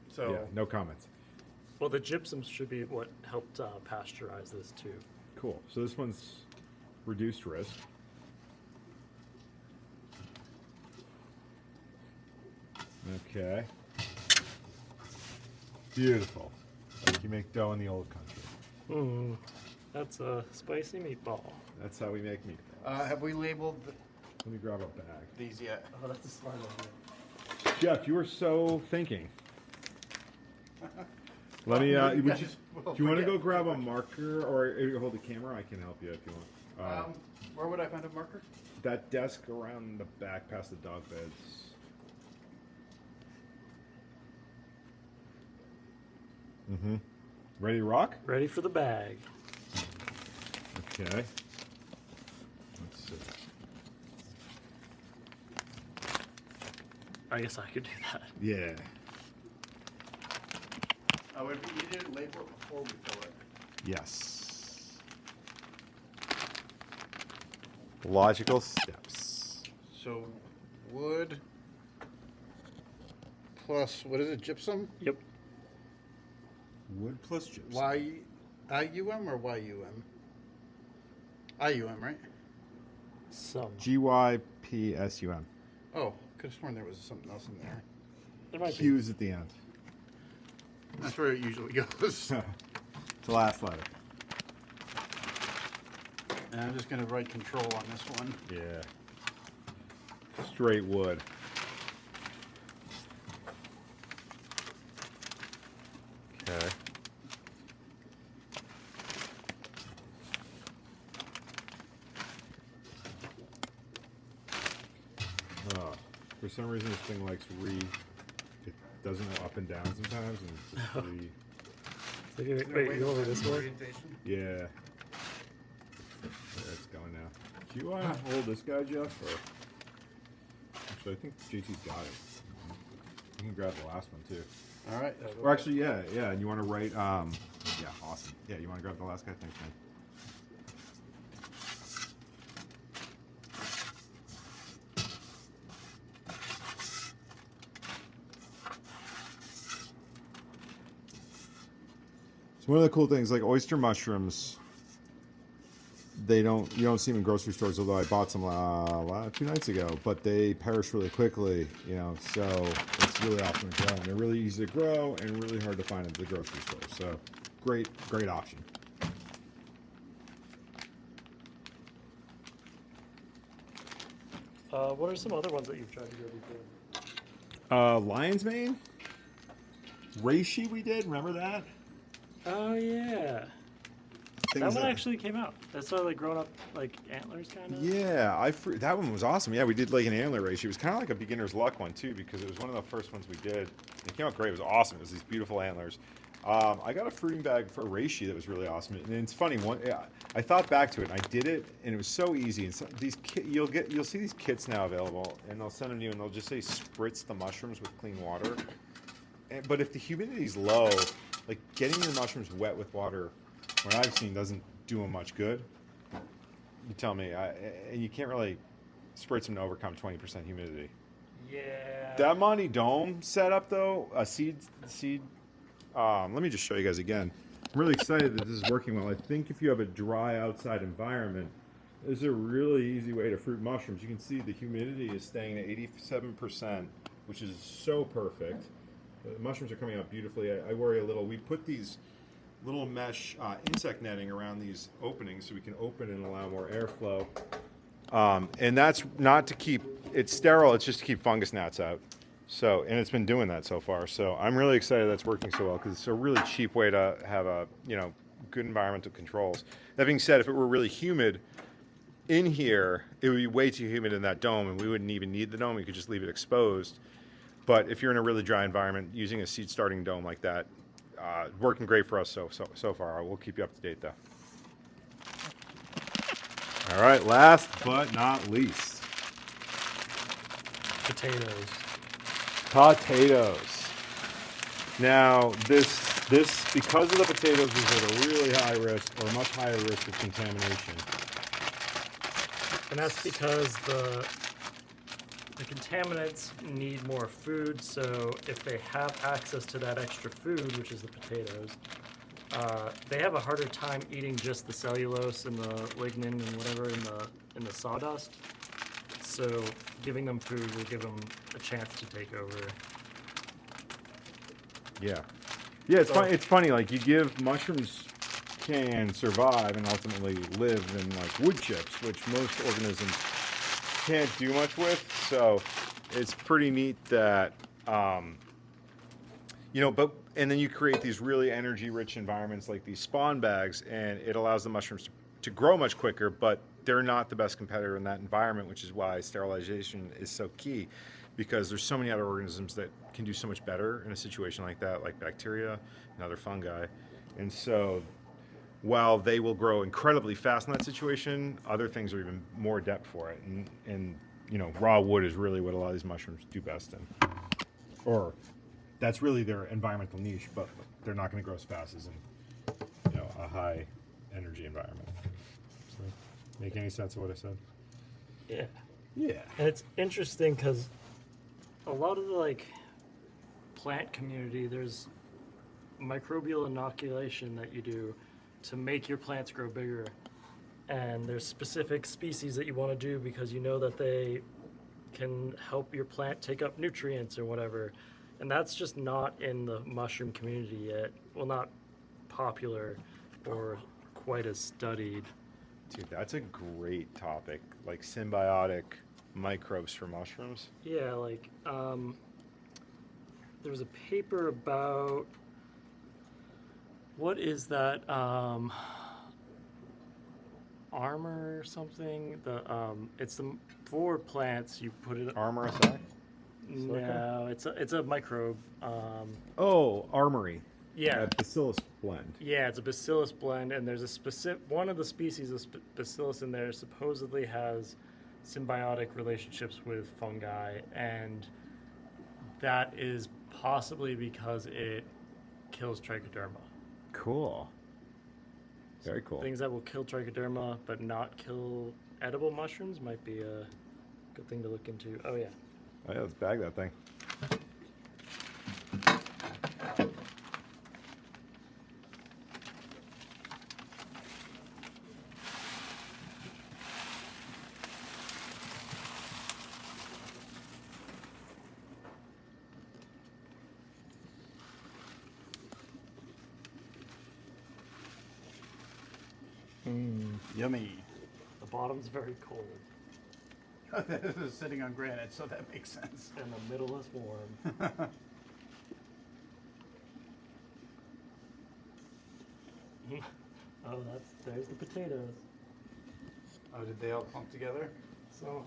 so, Yeah, no comments. Well, the gypsum should be what helped pasteurize this too. Cool. So this one's reduced risk. Okay. Beautiful. Like you make dough in the old country. That's a spicy meatball. That's how we make meatballs. have we labeled Let me grab a bag. these yet? Oh, that's a smart idea. Jeff, you were so thinking. Let me. Well, you do guys will you want to forget. go grab a marker or hold the camera? I can help you if you want. Where would I find a marker? That desk around the back past the dog beds. Mm-hmm. Ready to rock? Ready for the bag. Okay. Let's see. I guess I could do that. Yeah. Would it be easier to label it before we fill it? Yes. Logical steps. So, wood plus, what is it, gypsum? Yep. Wood plus gypsum. IUM or YUM? IUM, right? Some. GYPSUM. Oh, could have sworn there was something else in there. There might be. Q's at the end. That's where it usually goes. The last letter. And I'm just going to write control on this one. Yeah. Straight wood. Okay. Oh, for some reason this thing likes it doesn't go up and down sometimes, and it's just So wait, you over this way? Orientation? yeah. There it's going now. Do you want to hold this guy, Jeff? Or actually, I think JT's got it. You can grab the last one too. All right. Or actually, yeah. And you want to write? Yeah, awesome. Yeah, you want to grab the last guy? Thanks, man. So one of the cool things, like oyster mushrooms, you don't see them in grocery stores, although I bought some 2 nights ago, but they perish really quickly, so it's really awesome to grow. And they're really easy to grow and really hard to find at the grocery store. So great option. What are some other ones that you've tried to grow before? Lion's mane, reishi we did. Remember that? Oh yeah. Things That one actually came out. That's sort of like growing up like antlers kind of. Yeah, that one was awesome. Yeah, we did like an antler reishi. It was kind of like a beginner's luck one too, because it was one of the first ones we did. It came out great. It was awesome. It was these beautiful antlers. I got a fruiting bag for reishi that was really awesome. And it's funny. I thought back to it, and I did it, and it was so easy. And so you'll see these kits now available, and they'll send them to you, and they'll just say spritz the mushrooms with clean water. But if the humidity's low, like getting your mushrooms wet with water, what I've seen doesn't do them much good. You tell me, and you can't really spritz them to overcome 20% humidity. Yeah. That Monty Dome setup though, a seed. Let me just show you guys again. I'm really excited that this is working well. I think if you have a dry outside environment, this is a really easy way to fruit mushrooms. You can see the humidity is staying at 87%, which is so perfect. The mushrooms are coming out beautifully. I worry a little. We put these little mesh insect netting around these openings so we can open and allow more airflow. And that's not to keep it sterile, it's just to keep fungus gnats out. So, and it's been doing that so far. So I'm really excited that's working so well because it's a really cheap way to have a, good environmental controls. That being said, if it were really humid in here, it would be way too humid in that dome and we wouldn't even need the dome. We could just leave it exposed. But if you're in a really dry environment, using a seed starting dome like that, working great for us so far. We'll keep you up to date though. All right, last but not least, Potatoes. Now this because of the potatoes is at a really high risk or much higher risk of contamination. And that's because the contaminants need more food, so if they have access to that extra food, which is the potatoes, they have a harder time eating just the cellulose and the lignin and whatever in the sawdust. So giving them food will give them a chance to take over. Yeah, it's funny. It's funny. Like mushrooms can survive and ultimately live in like wood chips, which most organisms can't do much with. So it's pretty neat that and then you create these really energy-rich environments like these spawn bags, and it allows the mushrooms to grow much quicker, but they're not the best competitor in that environment, which is why sterilization is so key, because there's so many other organisms that can do so much better in a situation like that, like bacteria and other fungi. And so while they will grow incredibly fast in that situation, other things are even more adept for it. And raw wood is really what a lot of these mushrooms do best in. Or that's really their environmental niche, but they're not going to grow as fast as in a high energy environment. So, make any sense of what I said? Yeah. Yeah. And it's interesting because a lot of the plant community, there's microbial inoculation that you do to make your plants grow bigger. And there's specific species that you want to do because you know that they can help your plant take up nutrients or whatever. And that's just not in the mushroom community yet. Well, not popular or quite as studied. Dude, that's a great topic. Like symbiotic microbes for mushrooms. Yeah, there was a paper about what is that armor or something? It's for plants. You put it. Armor aside? No, it's a microbe. Armory. Yeah. A bacillus blend. Yeah, it's a bacillus blend, and there's a specific one of the species of bacillus in there supposedly has symbiotic relationships with fungi, and that is possibly because it kills trichoderma. Cool. Very cool. Things that will kill trichoderma but not kill edible mushrooms might be a good thing to look into. Oh yeah. Oh yeah, let's bag that thing. Yummy. The bottom's very cold, This is sitting on granite, so that makes sense. and the middle is warm. Oh, there's the potatoes. Oh, did they all clump together? So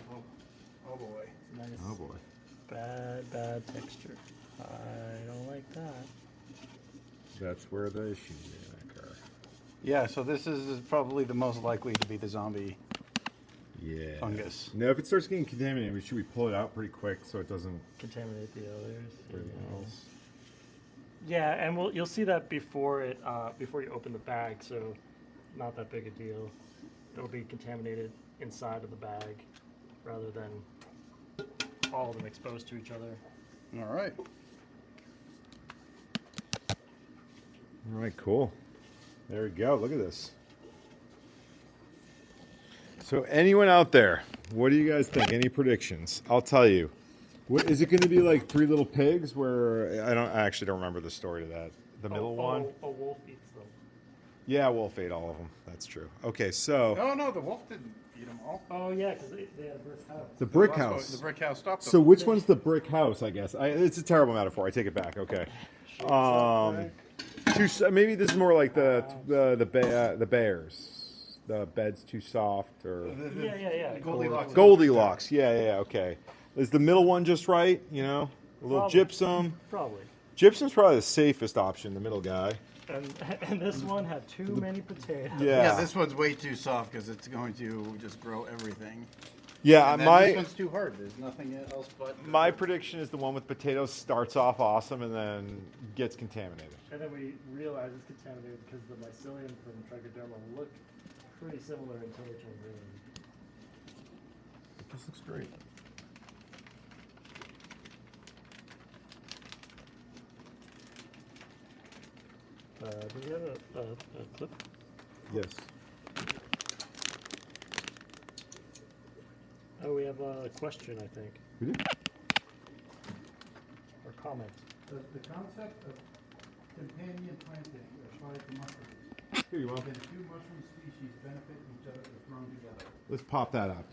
Oh boy. nice. Oh boy. Bad texture. I don't like that. That's where the issues occur. Yeah, so this is probably the most likely to be the zombie Yeah. fungus. Now, if it starts getting contaminated, should we pull it out pretty quick so it doesn't Contaminate the others. everything else? Yeah, and you'll see that before you open the bag, so not that big a deal. It'll be contaminated inside of the bag rather than all of them exposed to each other. All right. All right, cool. There we go. Look at this. So, anyone out there, what do you guys think? Any predictions? I'll tell you. What is it going to be like Three Little Pigs? Where I actually don't remember the story to that. The middle one. A wolf eats them. Yeah, wolf ate all of them. That's true. Okay, so No, the wolf didn't eat them all. Oh yeah, because they had a brick house. the brick Last one- house. The brick house stopped them. So which one's the brick house? I guess it's a terrible metaphor. I take it back. Okay. Maybe this is more like the bears. The bed's too soft, or Yeah. Goldilocks. Goldilocks. Yeah. Okay. Is the middle one just right? You know, a little Probably. gypsum. Probably. Gypsum's probably the safest option. The middle guy. And this one had too many potatoes. Yeah, this one's way too soft because it's going to just grow everything. Yeah, And then my this one's too hard. There's nothing else but. my prediction is the one with potatoes starts off awesome and then gets contaminated. And then we realized it's contaminated because the mycelium from trichoderma looked pretty similar until it turned green. This looks great. Do we have a clip? Yes. Oh, we have a question, I think, We did. or comment. The concept of companion planting applied to mushrooms. Here, you want? Can two mushroom species benefit each other if grown together? Let's pop that up.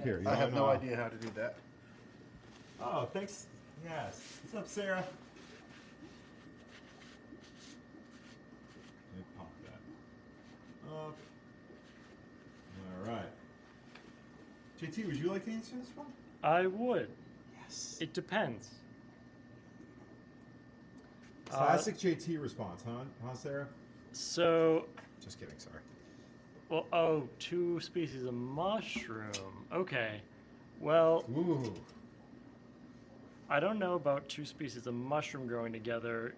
Here, you I have want, no idea how to do that. Oh, thanks. Yes. What's up, Sarah? Let me pop that up. All right. JT, would you like to answer this one? I would. Yes. It depends. Classic JT response, huh? Huh, Sarah? So, Just kidding. Sorry. well, two species of mushroom. Okay. Well, Ooh. I don't know about two species of mushroom growing together,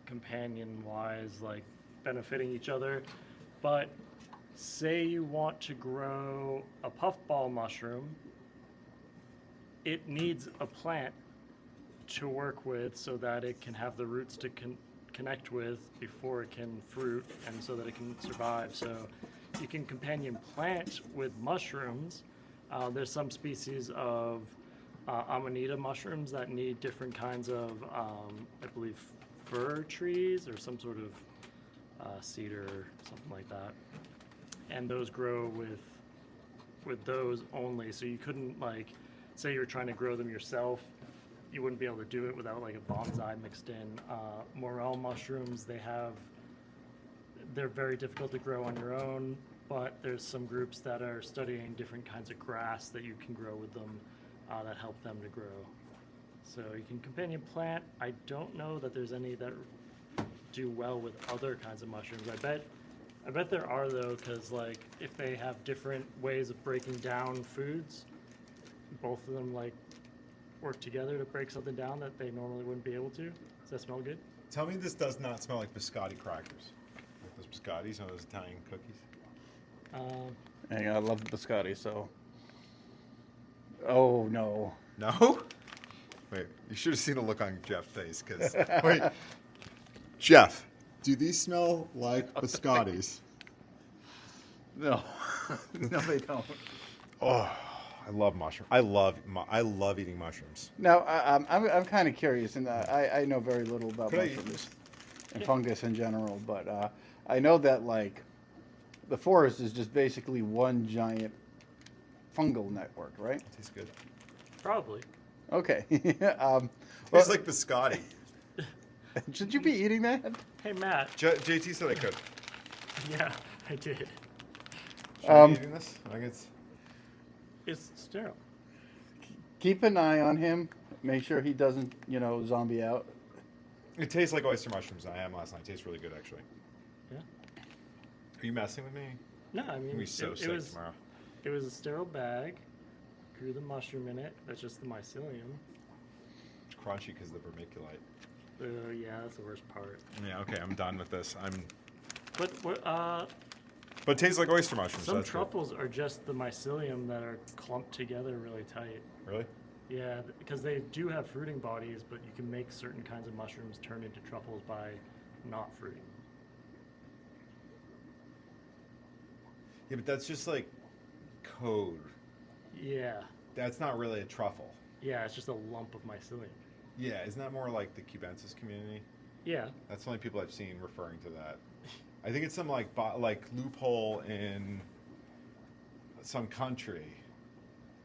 companion-wise, like benefiting each other. But say you want to grow a puffball mushroom, it needs a plant to work with so that it can have the roots to connect with before it can fruit and so that it can survive. So you can companion plant with mushrooms. There's some species of Amanita mushrooms that need different kinds of, I believe, fir trees or some sort of cedar, something like that. And those grow with those only. So you couldn't, like, say you were trying to grow them yourself, you wouldn't be able to do it without like a bonsai mixed in. Morel mushrooms, they're very difficult to grow on your own, but there's some groups that are studying different kinds of grass that you can grow with them that help them to grow. So you can companion plant. I don't know that there's any that do well with other kinds of mushrooms. I bet there are though, because like if they have different ways of breaking down foods, both of them like work together to break something down that they normally wouldn't be able to. Does that smell good? Tell me this does not smell like biscotti crackers. Like those biscottis, or those Italian cookies. Hey, I love biscotti, so. Oh no. No? Wait, you should have seen the look on Jeff's face, because... Wait. Jeff, do these smell like biscottis? No. No, they don't. Oh, I love mushroom. I love eating mushrooms. Now, I'm kind of curious, and I know very little about Could I eat mushrooms and fungus in general, but I know that, like, the forest is just basically one giant fungal network, right? Tastes good. Probably. Okay. It's like biscotti. Should you be eating that? Hey, Matt. JT said I could. Yeah, I did. Should I be eating this? I guess. It's sterile. Keep an eye on him. Make sure he doesn't, zombie out. It tastes like oyster mushrooms. I am last night. It tastes really good, actually. Yeah. Are you messing with me? No, I mean, I'm gonna be so sick tomorrow. It was a sterile bag. Grew the mushroom in it. That's just the mycelium. It's crunchy because of the vermiculite. Yeah, that's the worst part. Yeah. Okay, I'm done with this. But But it tastes like oyster mushrooms. some that's truffles are just the mycelium that are clumped together really tight. Good. Really? Yeah, because they do have fruiting bodies, but you can make certain kinds of mushrooms turn into truffles by not fruiting. Yeah, but that's just like code. Yeah. That's not really a truffle. Yeah, it's just a lump of mycelium. Yeah, isn't that more like the cubensis community? Yeah. That's the only people I've seen referring to that. I think it's some like loophole in some country.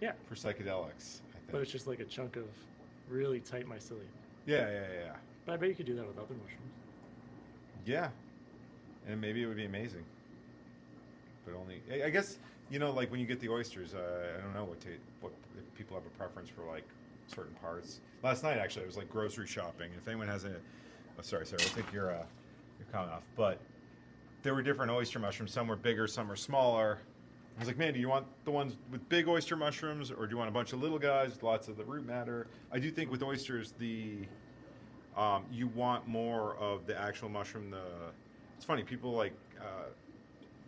Yeah. For psychedelics, I think. But it's just like a chunk of really tight mycelium. Yeah. But I bet you could do that with other mushrooms. Yeah. And maybe it would be amazing. But only, I guess, like when you get the oysters, I don't know what if people have a preference for like certain parts. Last night, actually, I was like grocery shopping. If anyone has sorry, we'll take your comment off. But there were different oyster mushrooms. Some were bigger, some were smaller. I was like, man, do you want the ones with big oyster mushrooms, or do you want a bunch of little guys with lots of the root matter? I do think with oysters, you want more of the actual mushroom. It's funny, people like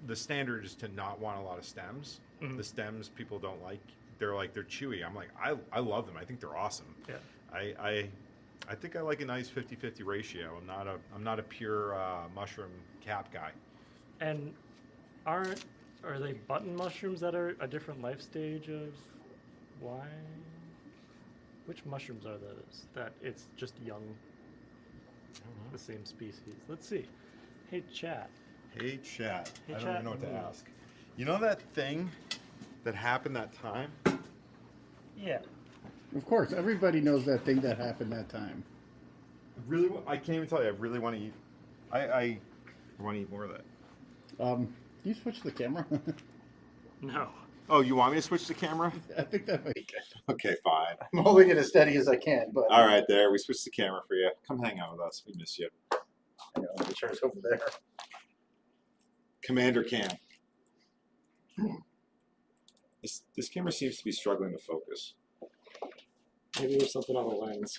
the standard is to not want a lot of stems. Mm-hmm. The stems people don't like. They're chewy. I'm like, I love them. I think they're awesome. Yeah. I think I like a nice 50-50 ratio. I'm not a pure mushroom cap guy. And are they button mushrooms that are a different life stage of why? Which mushrooms are those? That it's just young, the same species. Let's see. Hey, chat. Hey, chat. Hey, I don't chat. even know what to ask. You know that thing that happened that time? Yeah. Of course, everybody knows that thing that happened that time. Really, I can't even tell you. I really want to eat. I want to eat more of that. Can you switch the camera? No. Oh, you want me to switch the camera? I think that might be good. Okay, fine. I'm holding it as steady as I can, but All right, there. We switched the camera for you. Come hang out with us. We miss you. the chair's over there. Commander Cam. This camera seems to be struggling to focus. Maybe there's something on the lens.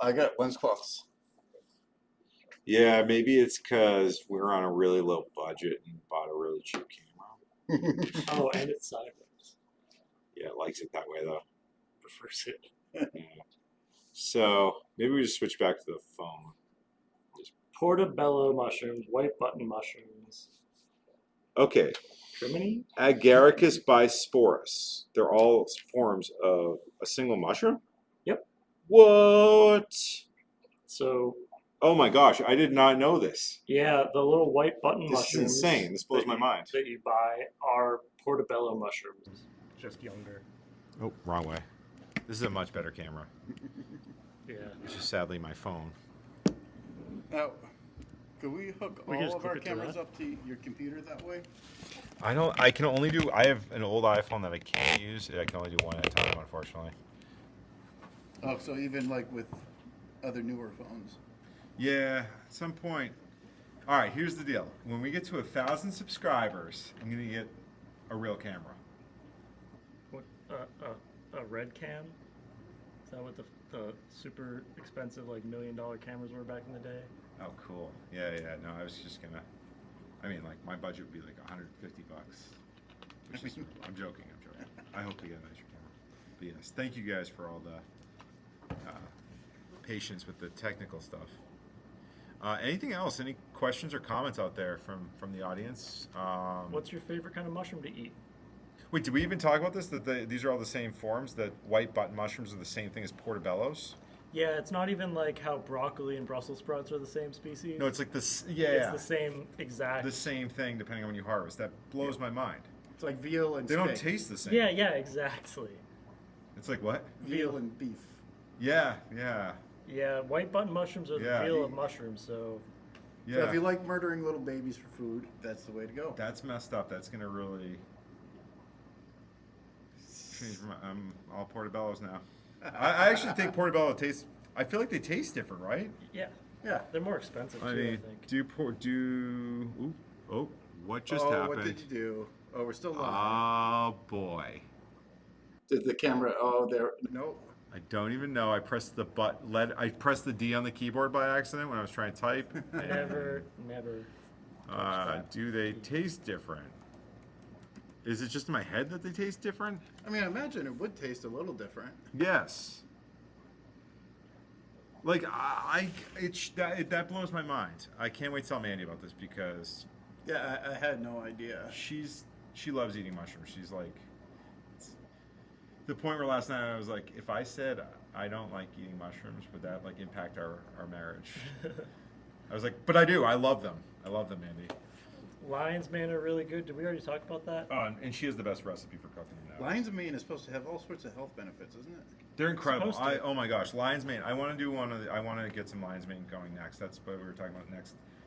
I got lens cloths. Yeah, maybe it's because we're on a really low budget and bought a really cheap camera. Oh, and it's sideways. Yeah, it likes it that way though. Prefers it. Yeah. So maybe we just switch back to the phone. Portobello mushrooms, white button mushrooms. Okay. Criminy? Agaricus bisporus. They're all forms of a single mushroom? Yep. What? So. Oh my gosh, I did not know this. Yeah, the little white button This mushrooms. is insane. This blows my mind. That you buy are portobello mushrooms. Just younger. Oh, wrong way. This is a much better camera. Yeah. It's just sadly my phone. Now, could we hook We can all just of our clip it to cameras that. up to your computer that way? I have an old iPhone that I can't use. I can only do one at a time, unfortunately. Oh, so even like with other newer phones. Yeah, at some point. All right, here's the deal. When we get to 1,000 subscribers, I'm gonna get a real camera. What? A red cam? Is that what the super expensive like $1 million cameras were back in the day? Oh, cool. Yeah. No, I was just gonna. I mean, like my budget would be like $150. Which is, I'm joking. I hope we get a nicer camera. But yes, thank you guys for all the patience with the technical stuff. Anything else? Any questions or comments out there from the audience? What's your favorite kind of mushroom to eat? Wait, did we even talk about this? That these are all the same forms? That white button mushrooms are the same thing as portobellos? Yeah, it's not even like how broccoli and Brussels sprouts are the same species. No, it's like this. It's Yeah, the same exact. the same thing depending on when you harvest. That blows my mind. It's like veal and They steak. don't taste the same. Yeah, exactly. It's like what? Veal and beef. Yeah, yeah, Yeah, white button mushrooms are the Yeah. veal of mushrooms, so yeah. So if you like murdering little babies for food, that's the way to go. That's messed up. That's gonna really change my. I'm all portobellos now. I actually think portobello tastes. I feel like they taste different, right? yeah. Yeah. They're more expensive too, I I mean, think. Ooh, oh, what just oh, happened? what did you do? Oh, we're still live. Oh boy. Did the camera? Oh, there. Nope. I don't even know. I pressed the I pressed the D on the keyboard by accident when I was trying to type. Never. Do they taste different? Is it just in my head that they taste different? I mean, I imagine it would taste a little different. Yes. Like that blows my mind. I can't wait to tell Mandy about this because Yeah, I had no idea. she loves eating mushrooms. She's like, the point where last night I was like, if I said I don't like eating mushrooms, would that like impact our marriage? I was like, but I do. I love them. I love them, Mandy. Lion's mane are really good. Did we already talk about that? And she has the best recipe for cooking them now. Lion's mane is supposed to have all sorts of health benefits, isn't it? They're incredible. Supposed to. Oh my gosh, lion's mane. I want to do I want to get some lion's mane going next. That's what we were talking about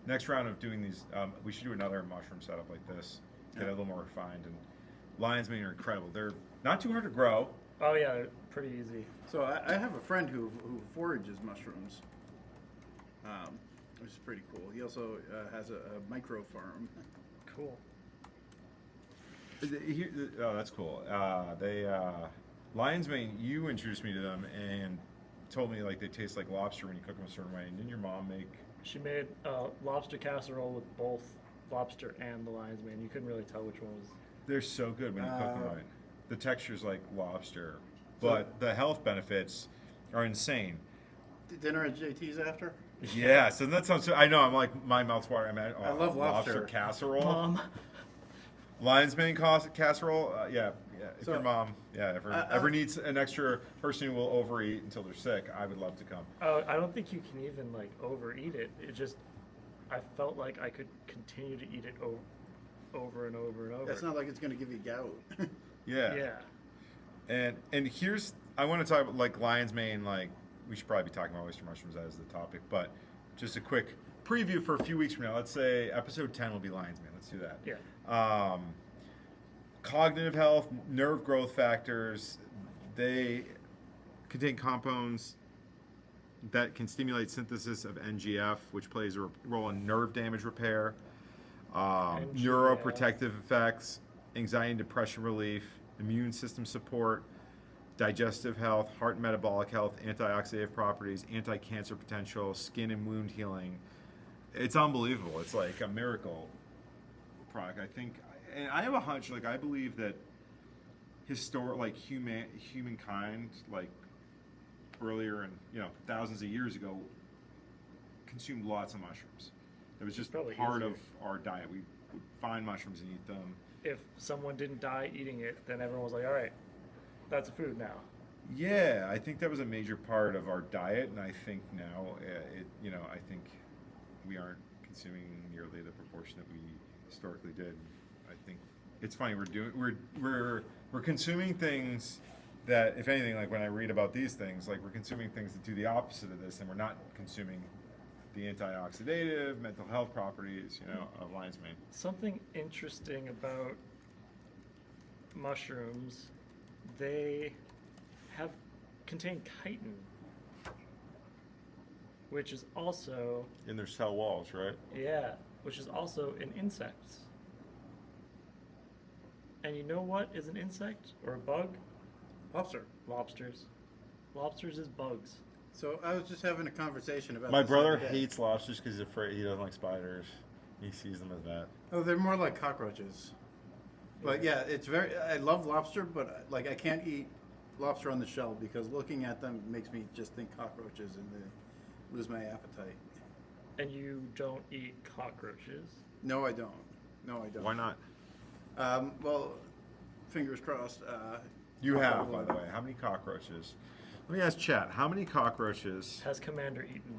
next round of doing these. We should do another mushroom setup like this. Get it a little more refined. And lion's mane are incredible. They're not too hard to grow. Oh yeah, they're pretty easy. So I have a friend who forages mushrooms, which is pretty cool. He also has a micro farm. Cool. Oh, that's cool. Lion's mane. You introduced me to them and told me like they taste like lobster when you cook them a certain way. And didn't your mom make? She made lobster casserole with both lobster and the lion's mane. You couldn't really tell which one was. They're so good when you cook them right. The texture's like lobster, but the health benefits are insane. Dinner at JT's after? Yeah, so that sounds. I know. I'm like my mouth's watering. I love lobster. casserole. Mom. Lion's mane casserole. Yeah. If So, your mom, ever needs an extra person who will overeat until they're sick, I would love to come. Oh, I don't think you can even like overeat it. It just, I felt like I could continue to eat it over and over and over. It's not like it's going to give you gout. Yeah. Yeah. And here's I want to talk about like lion's mane. Like we should probably be talking about oyster mushrooms as the topic, but just a quick preview for a few weeks from now. Let's say episode 10 will be lion's mane. Let's do that. Yeah. Cognitive health, nerve growth factors, they contain compounds that can stimulate synthesis of NGF, which plays a role in nerve damage repair, neuroprotective effects, anxiety and depression relief, immune system support, digestive health, heart and metabolic health, antioxidative properties, anti-cancer potential, skin and wound healing. It's unbelievable. It's like a miracle product. I think, and I have a hunch, like I believe that humankind, like earlier and thousands of years ago, consumed lots of mushrooms. It was just Probably part easier. of our diet. We would find mushrooms and eat them. If someone didn't die eating it, then everyone was like, all right, that's a food now. Yeah, I think that was a major part of our diet, and I think now I think we aren't consuming nearly the proportion that we historically did. I think it's funny we're consuming things that, if anything, like when I read about these things, like we're consuming things that do the opposite of this, and we're not consuming the antioxidative, mental health properties, of lion's mane. Something interesting about mushrooms, they contain chitin, which is also In their cell walls, right? which is also in insects. And you know what is an insect or a bug? Lobster. Lobsters. Lobsters is bugs. So I was just having a conversation about My this brother the other day. hates lobsters because he's afraid he doesn't like spiders. He sees them as that. Oh, they're more like cockroaches. But yeah, I love lobster, but like I can't eat lobster on the shell because looking at them makes me just think cockroaches and lose my appetite. And you don't eat cockroaches. No, I don't. Why not? Well, fingers crossed. You I'll have, probably- by the way. How many cockroaches? Let me ask chat. How many cockroaches Has Commander eaten?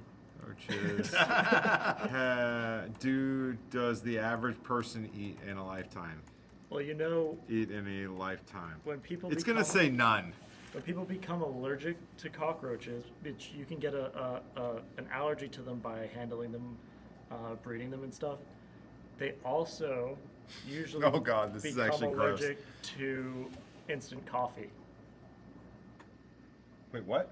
does the average person eat in a lifetime? Well, you know, Eat in a lifetime. when people It's become, gonna say none. when people become allergic to cockroaches, which you can get an allergy to them by handling them, breeding them and stuff. They also usually Oh, God, this is become actually gross. allergic to instant coffee. Wait, what?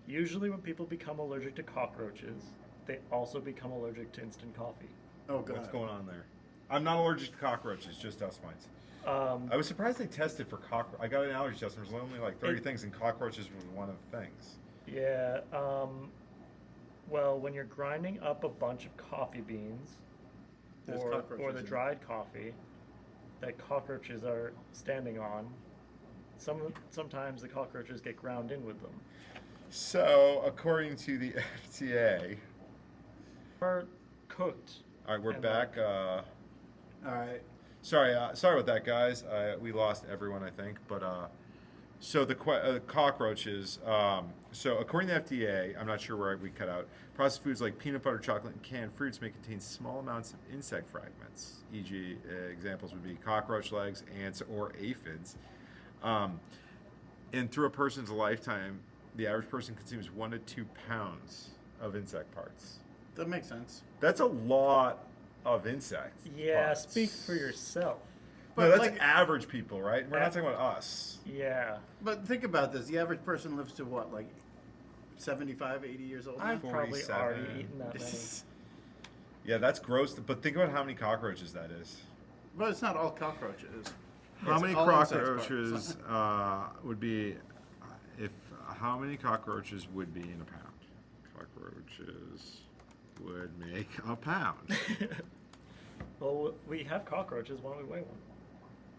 Usually, when people become allergic to cockroaches, they also become allergic to instant coffee. Oh god. What's going on there? I'm not allergic to cockroaches, just dust mites. I was surprised they tested for cockroach. I got an allergy test, and there was only like 30 things, and cockroaches was one of the things. Yeah. Well, when you're grinding up a bunch of coffee beans, There's or cockroaches the in it. dried coffee that cockroaches are standing on, sometimes the cockroaches get ground in with them. So, according to the FDA, Are cooked. all right, we're And back. All right. Sorry about that, guys. We lost everyone, I think. But so the cockroaches. So according to the FDA, I'm not sure where we cut out. Processed foods like peanut butter, chocolate, and canned fruits may contain small amounts of insect fragments. E.g., examples would be cockroach legs, ants, or aphids. And through a person's lifetime, the average person consumes 1 to 2 pounds of insect parts. That makes sense. That's a lot of insect Yeah, parts. speak for yourself. No, But, that's like- average people, right? We're not talking about us. Yeah, But think about this. The average person lives to what, like 75, 80 years old? I've now? probably 47. already eaten that many. Yeah, that's gross. But think about how many cockroaches that is. But it's not all cockroaches. How It's many all insect cockroaches parts. would be if? How many cockroaches would be in a pound? Cockroaches would make a pound. Well, we have cockroaches. Why don't we weigh one?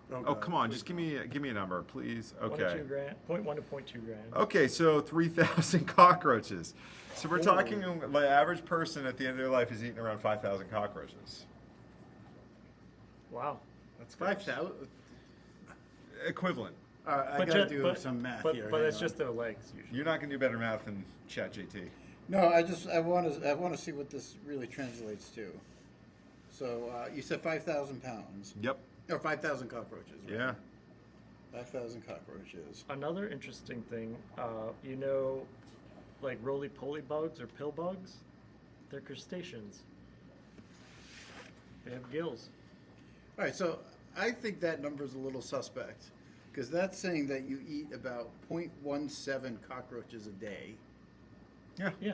Oh, God. come on, just give me a number, please. 1 to Okay. 2 grand. 0.1 to 0.2 grand. Okay, so 3,000 cockroaches. So we're Ooh. talking the average person at the end of their life is eating around 5,000 cockroaches. Wow. That's good. 5,000? Equivalent. All right, I But gotta ju- do some math here. But hang it's on. just their legs usually. You're not going to do better math than ChatGT. No, I want to see what this really translates to. So you said 5,000 pounds, Yep. or 5,000 cockroaches. Right? Yeah. 5,000 cockroaches. Another interesting thing, like roly-poly bugs or pill bugs, they're crustaceans. They have gills. All right, so I think that number is a little suspect because that's saying that you eat about 0.17 cockroaches a day. Yeah. Yeah.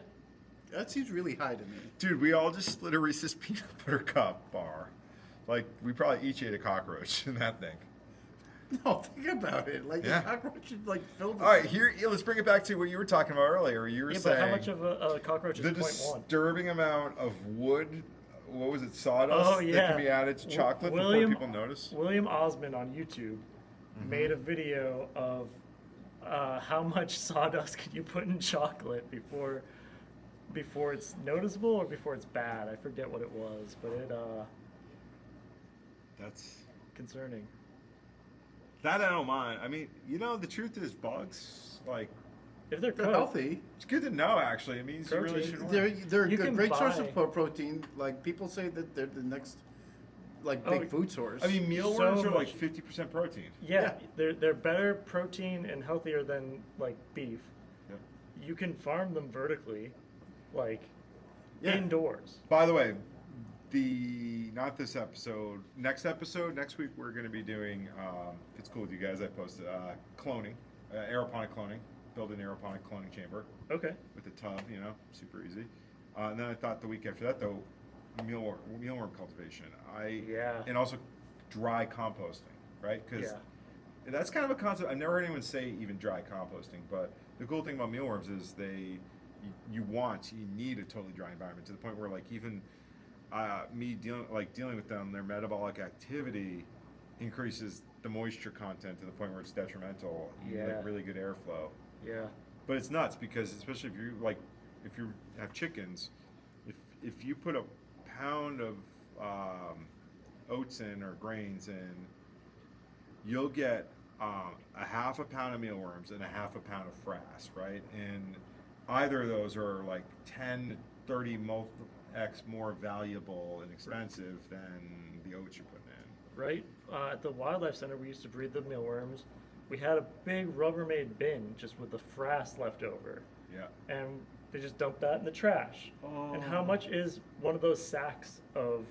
That seems really high to me. Dude, we all just split a Reese's peanut butter cup bar. Like, we probably each ate a cockroach in that thing. No, think about it. Like Yeah. the cockroach is like filled with All right, it. here, let's bring it back to what you were talking about earlier. You were Yeah, saying but how much of a cockroach is the 0.1? disturbing amount of wood, what was it, sawdust, Oh, yeah. that can be added to chocolate William- before people notice? William Osmond on YouTube made a video of how much sawdust can you put in chocolate before it's noticeable or before it's bad. I forget what it was, but That's... concerning. That I don't mind. I mean, you know, the truth is bugs, like, If they're They're cooked, healthy. it's good to know, actually. It means you really Protein. should They're a You good, can great source buy- of protein. Like people say that they're the next, like big Oh, food source. I mean, mealworms So are like much. 50% protein. yeah, they're better protein and healthier than like beef. Yeah. You can farm them vertically, like Yeah. indoors. By the way, not this episode, next week we're going to be doing, if it's cool with you guys, I posted cloning, aeroponic cloning, build an aeroponic cloning chamber Okay. with a tub, you know, super easy. And then I thought the week after that, though, mealworm cultivation. Yeah. And also dry composting, right? Because Yeah. that's kind of a concept. I've never heard anyone say even dry composting, but the cool thing about mealworms is you need a totally dry environment to the point where like even me dealing with them, their metabolic activity increases the moisture content to the point where it's detrimental. You need Yeah. like really good airflow. Yeah. But it's nuts because especially if you have chickens, if you put a pound of oats in or grains in, you'll get a half a pound of mealworms and a half a pound of frass, right? And either of those are like 10, 30 x more valuable and expensive than the oats you're putting in. Right? At the wildlife center, we used to breed the mealworms. We had a big Rubbermaid bin just with the frass left over, Yeah. and they just dumped that in the trash. Oh. And how much is one of those sacks of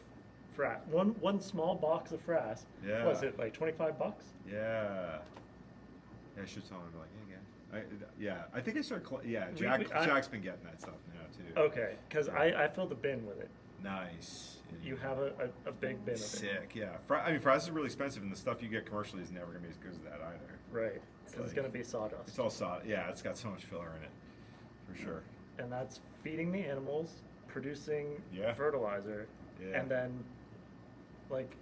frass? One small box of frass. Yeah. Was it like $25? Yeah. I should tell him like, hey, I think I started. Jack's been getting that stuff now too. Okay, because I filled the bin with it. Nice. You have a big bin of it. Sick. Yeah. Frass is really expensive, and the stuff you get commercially is never gonna be as good as that either. Right, because it's going to be sawdust. It's all sawdust. Yeah, it's got so much filler in it, for sure. And that's feeding the animals, producing Yeah. fertilizer, Yeah. and then like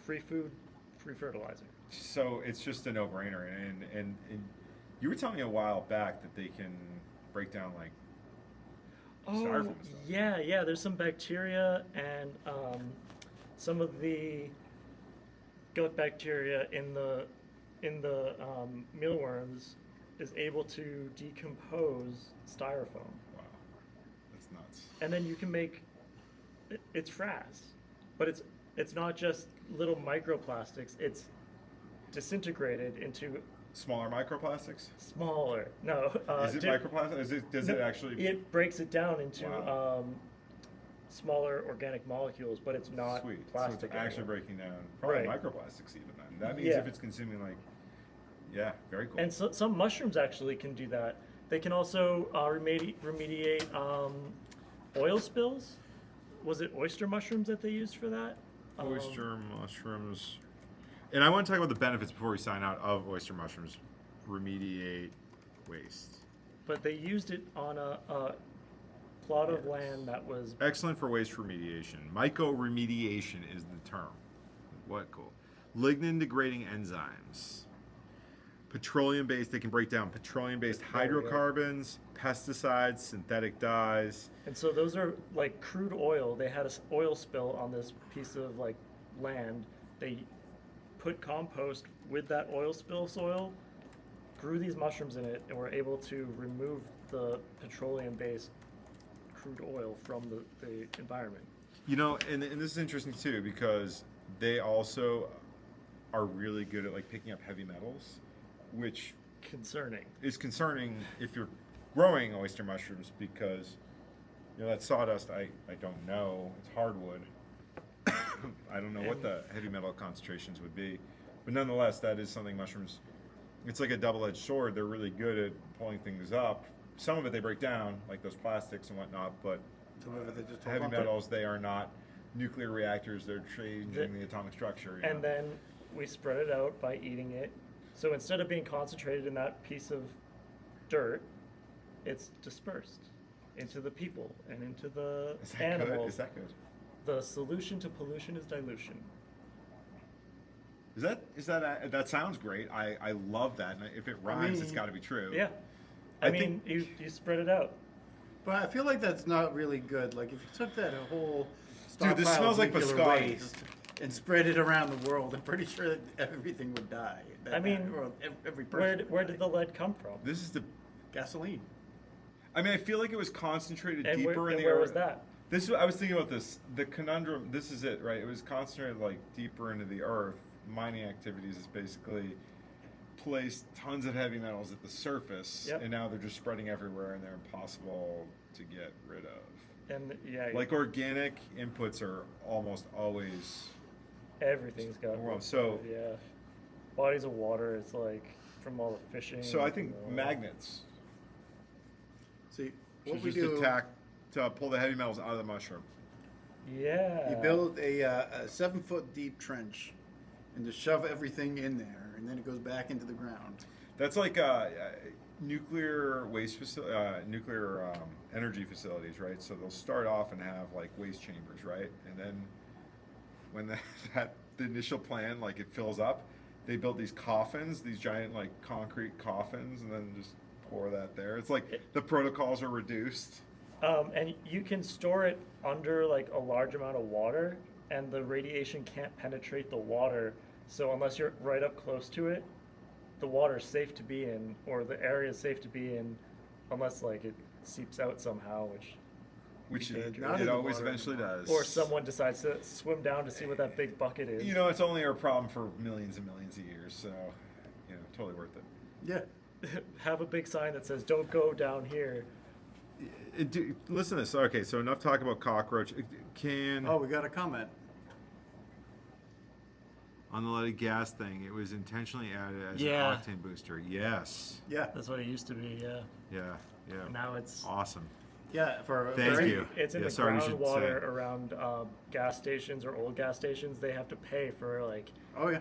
free food, free fertilizer. So it's just a no-brainer, and you were telling me a while back that they can break down like styrofoam and stuff. Yeah. There's some bacteria and some of the gut bacteria in the mealworms is able to decompose styrofoam, Wow, that's nuts. and then you can make it's frass, but it's not just little microplastics. It's disintegrated into Smaller microplastics? smaller. No, Is it microplastic? Does it actually? It breaks it down into Wow. smaller organic molecules, but it's not Sweet. plastic. So it's actually anymore. breaking down probably Right. microplastics even then. That means Yeah. if it's consuming like, yeah, very cool. And so, some mushrooms actually can do that. They can also remediate oil spills. Was it oyster mushrooms that they used for that? Oyster mushrooms. And I want to talk about the benefits before we sign out of oyster mushrooms. Remediate waste. But they used it on a plot of land that was Excellent for waste remediation. Mycoremediation is the term. What cool. Lignin degrading enzymes. Petroleum based, they can break down petroleum based There we go. hydrocarbons, pesticides, synthetic dyes. And so those are like crude oil. They had an oil spill on this piece of like land. They put compost with that oil spill soil, grew these mushrooms in it, and were able to remove the petroleum-based crude oil from the environment. You know, and this is interesting too because they also are really good at like picking up heavy metals, which Concerning. is concerning if you're growing oyster mushrooms because you know that sawdust I don't know, it's hardwood. I don't know what the heavy metal concentrations would be, but nonetheless that is something mushrooms, it's like a double-edged sword. They're really good at pulling things up. Some of it they break down like those plastics and whatnot, but Some of it they just heavy hold on to. metals, they are not nuclear reactors. They're changing the atomic structure, you And know. then we spread it out by eating it. So instead of being concentrated in that piece of dirt, it's dispersed into the people and into the Is that animals. good? Is that good? The solution to pollution is dilution. That sounds great. I love that. And if it rhymes, it's mean, got to be true. Yeah. I I mean, you spread it out. But I feel like that's not really good. Like if you took that whole Dude, this stockpile smells of like nuclear biscotti. waste and spread it around the world, I'm pretty sure that everything would die. I mean, every person. Where did the lead come from? This is the. gasoline? I mean, I feel like it was concentrated And deeper where, in and the where earth. was that? I was thinking about this. The conundrum. This is it, right? It was concentrated like deeper into the earth. Mining activities is basically placed tons of heavy metals at the surface, Yep. and now they're just spreading everywhere, and they're impossible to get rid of. And yeah, Like organic inputs are almost always. everything's got. Well, so- yeah, bodies of water. It's like from all the fishing. So I think and, magnets See, should what we just do, attack to pull the heavy metals out of the mushroom. Yeah. you build a 7-foot deep trench and just shove everything in there, and then it goes back into the ground. That's like nuclear waste nuclear energy facilities, right? So they'll start off and have like waste chambers, right? And then when the initial plan, like it fills up, they build these coffins, these giant like concrete coffins, and then just pour that there. It's like the protocols are reduced. And you can store it under like a large amount of water, and the radiation can't penetrate the water. So unless you're right up close to it, the water's safe to be in, or the area is safe to be in, unless like it seeps out somehow, Which not in it the always water eventually anymore. does. or someone decides to swim down to see what that big bucket is. You know, it's only a problem for millions and millions of years, so you know, totally worth it. Yeah. Have a big sign that says "Don't go down here." Listen to this. Okay, so enough talk about cockroach. Can Oh, we got a comment. on the leaded gas thing, it was intentionally added as Yeah. an octane booster. Yes. Yeah. That's what it used to be. Yeah. Yeah. Yeah. And now it's Awesome. Yeah. Thank any- you. it's in Yeah, the sorry, we should groundwater say. around gas stations or old gas stations. They have to pay for like Oh yeah.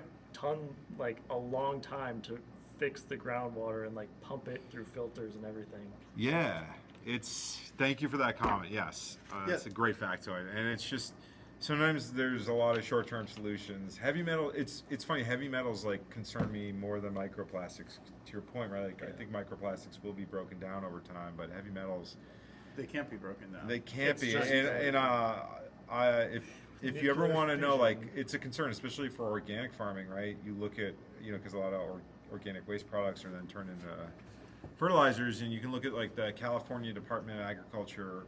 a long time to fix the groundwater and like pump it through filters and everything. Yeah. Thank you for that comment. Yes. That's a Yeah. great factoid. And it's just, sometimes there's a lot of short-term solutions. Heavy metal, it's funny, heavy metals like concern me more than microplastics. To your point, right? Like, I think microplastics will be broken down over time, but heavy metals, They can't be broken down. they can't It's be. just If you ever Nuclear want to know, fission. like, it's a concern, especially for organic farming, right? You look at, because a lot of organic waste products are then turned into fertilizers, and you can look at like the California Department of Agriculture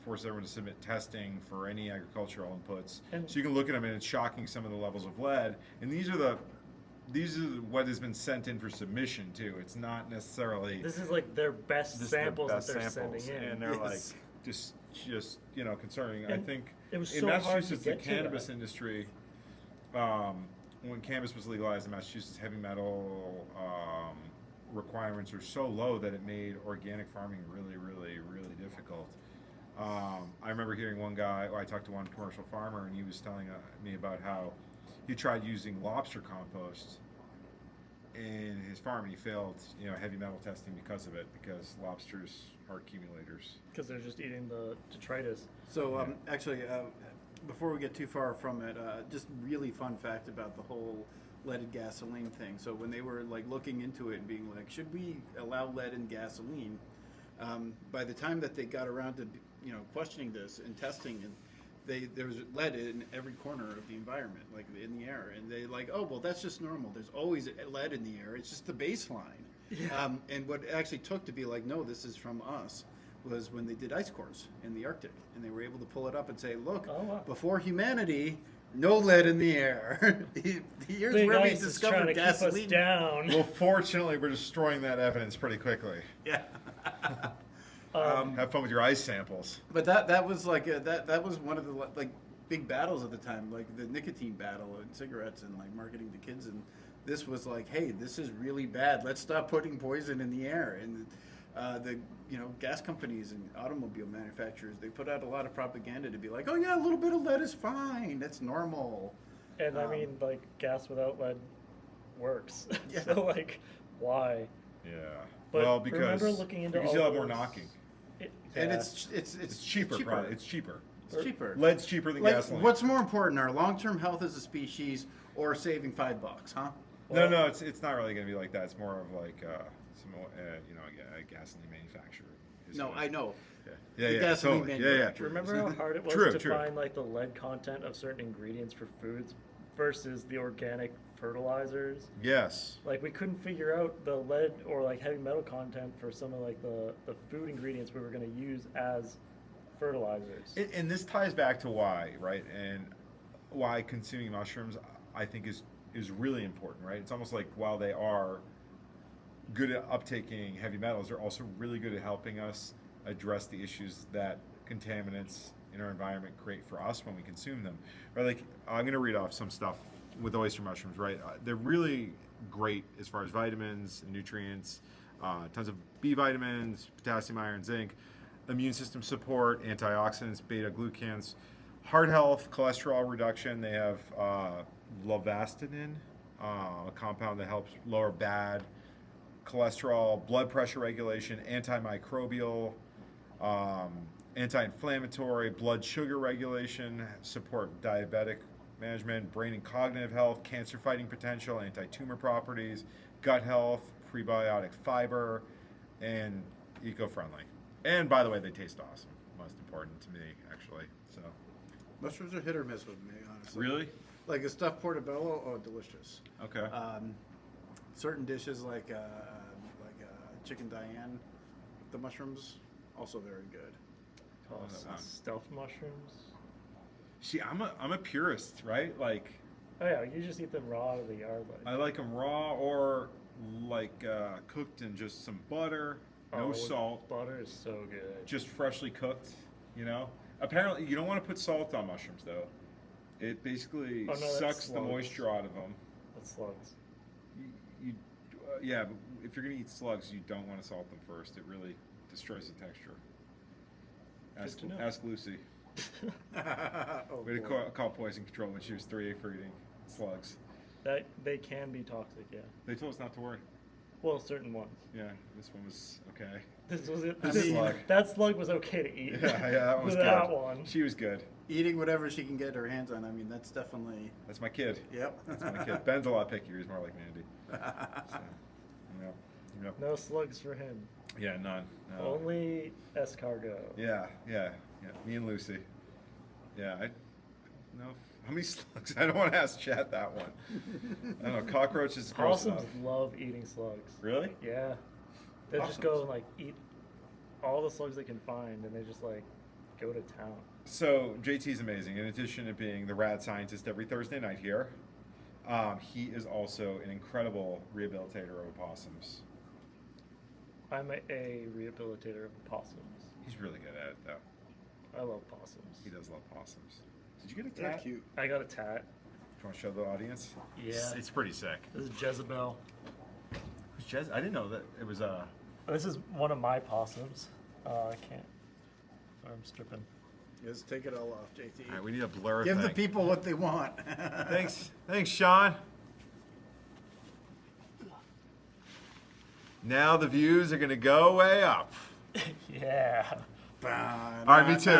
forces everyone to submit testing for any agricultural inputs. And- So you can look at them, and it's shocking some of the levels of lead. And these are what has been sent in for submission too. It's not necessarily This is like their best this is their samples best that they're samples, sending in. and they're Yes. like just concerning. I And think it was in so hard to Massachusetts, the get to cannabis that. industry, when cannabis was legalized in Massachusetts, heavy metal requirements were so low that it made organic farming really, really, really difficult. I remember hearing one guy, I talked to one commercial farmer, and he was telling me about how he tried using lobster compost in his farm, and he failed, heavy metal testing because of it, because lobsters are accumulators. Because they're just eating the detritus. So actually, before we get too far from it, just really fun fact about the whole leaded gasoline thing. So when they were like looking into it and being like, should we allow lead in gasoline? By the time that they got around to questioning this and testing, and there was lead in every corner of the environment, like in the air, and they like, oh well, that's just normal. There's always lead in the air. It's just the baseline. Yeah. And what it actually took to be like, no, this is from us, was when they did ice cores in the Arctic, and they were able to pull it up and say, look, Oh, wow. before humanity, no lead in the air. Here's Big where we ice is trying discovered to keep us gasoline. down. Well, fortunately, we're destroying that evidence pretty quickly. Yeah. Have fun with your ice samples. But that was like that was one of the like big battles at the time, like the nicotine battle in cigarettes and like marketing to kids. And this was like, hey, this is really bad. Let's stop putting poison in the air. And the gas companies and automobile manufacturers, they put out a lot of propaganda to be like, oh yeah, a little bit of lead is fine. That's normal. And I mean, like, gas without lead works. Yeah. So, like, why? Yeah. But well, because remember looking into because all you'll have more those- knocking. And Yeah. it's Cheaper. Probably. It's cheaper. It's cheaper. Lead's cheaper than Like, gasoline. what's more important, our long-term health as a species or saving $5, huh? No, it's not really going to be like that. It's more of like a gasoline manufacturer. is No, what- I know. Yeah, The yeah, gasoline totally. Yeah, manufacturer. Remember how hard it was True, to true. find, like, the lead content of certain ingredients for foods versus the organic fertilizers? Yes. Like, we couldn't figure out the lead or, like, heavy metal content for some of, like, the food ingredients we were going to use as fertilizers. And this ties back to why, right? And why consuming mushrooms, I think, is really important, right? It's almost like while they are good at uptaking heavy metals, they're also really good at helping us address the issues that contaminants in our environment create for us when we consume them. Right? Like, I'm going to read off some stuff with oyster mushrooms, right? They're really great as far as vitamins and nutrients, tons of B vitamins, potassium, iron, zinc, immune system support, antioxidants, beta-glucans, heart health, cholesterol reduction. They have lovastatin, a compound that helps lower bad cholesterol, blood pressure regulation, antimicrobial, anti-inflammatory, blood sugar regulation, support diabetic management, brain and cognitive health, cancer fighting potential, anti-tumor properties, gut health, prebiotic fiber, and eco-friendly. And by the way, they taste awesome. Most important to me, actually. So Mushrooms are hit or miss with me, honestly. really, Like a stuffed portobello, oh, delicious. okay. certain dishes like chicken Diane, the mushrooms, also very good. Oh, stealth mushrooms. See, I'm a purist, right? Like, Oh yeah, you just eat them raw out of the yard. I like them raw or like cooked in just some butter, no salt, Butter is so good. just freshly cooked. You know. Apparently, you don't want to put salt on mushrooms though. It basically Oh, no, that's sucks the slugs. moisture out of them. That's slugs. Yeah, but if you're gonna eat slugs, you don't want to salt them first. It really destroys the texture. Ask Lucy. Oh, We had boy. to call poison control when she was 3 for eating slugs. That they can be toxic, yeah. They told us not to worry. Well, certain ones. Yeah, this one was okay. This was it. This slug. That slug was okay to eat. Yeah, that one was But good. that one. She was good. Eating whatever she can get her hands on. I mean, that's definitely. That's my kid. Yep. That's my kid. Ben's a lot pickier. He's more like Mandy. So, yep. No slugs for him. Yeah, none. No. Only escargot. Yeah. Me and Lucy. Yeah, no. How many slugs? I don't want to ask Chad that one. I don't know. Cockroaches is gross Possums enough. love eating slugs. Really? Yeah. They just go and like eat all the slugs they can find, and they just like go to town. So JT's amazing. In addition to being the rad scientist every Thursday night here, he is also an incredible rehabilitator of opossums. I'm a rehabilitator of possums. He's really good at it, though. I love possums. He does love possums. Did you get a They're tat? cute. I got a tat. Do you want to show the audience? Yeah. It's pretty sick. This is Jezebel. Who's Jez? I didn't know that it was This is one of my possums. I can't. Sorry, I'm stripping. Just take it all off, JT. All right, we need a blur Give thing. the people what they want. Thanks, Sean. Now the views are gonna go way up. Yeah. All right, me too.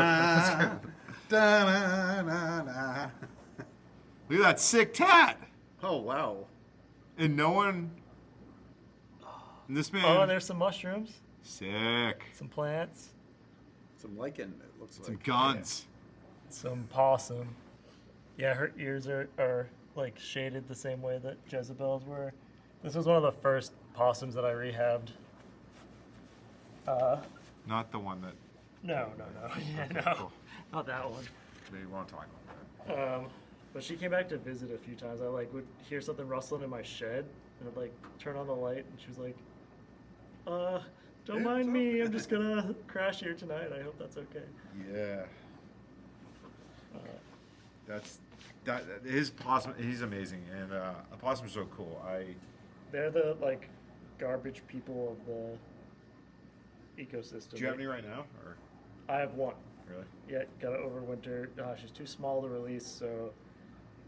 Look at that sick tat. Oh, wow. And no one. And this man. Oh, there's some mushrooms, Sick. some plants, Some lichen, it looks Some like. guns. some possum. Yeah, her ears are like shaded the same way that Jezebel's were. This was one of the first possums that I rehabbed. Not the one that No. Yeah, Okay, no. cool. Not that one. they want to talk about. That. But she came back to visit a few times. I like would hear something rustling in my shed, and I'd like turn on the light, and she was like, don't mind me. I'm just gonna crash here tonight. I hope that's okay." Yeah. That his possum. He's amazing, and opossums are so cool. They're the like garbage people of the ecosystem. Do you have any right now, or I have one. really? Yeah, gotta overwinter. She's too small to release, so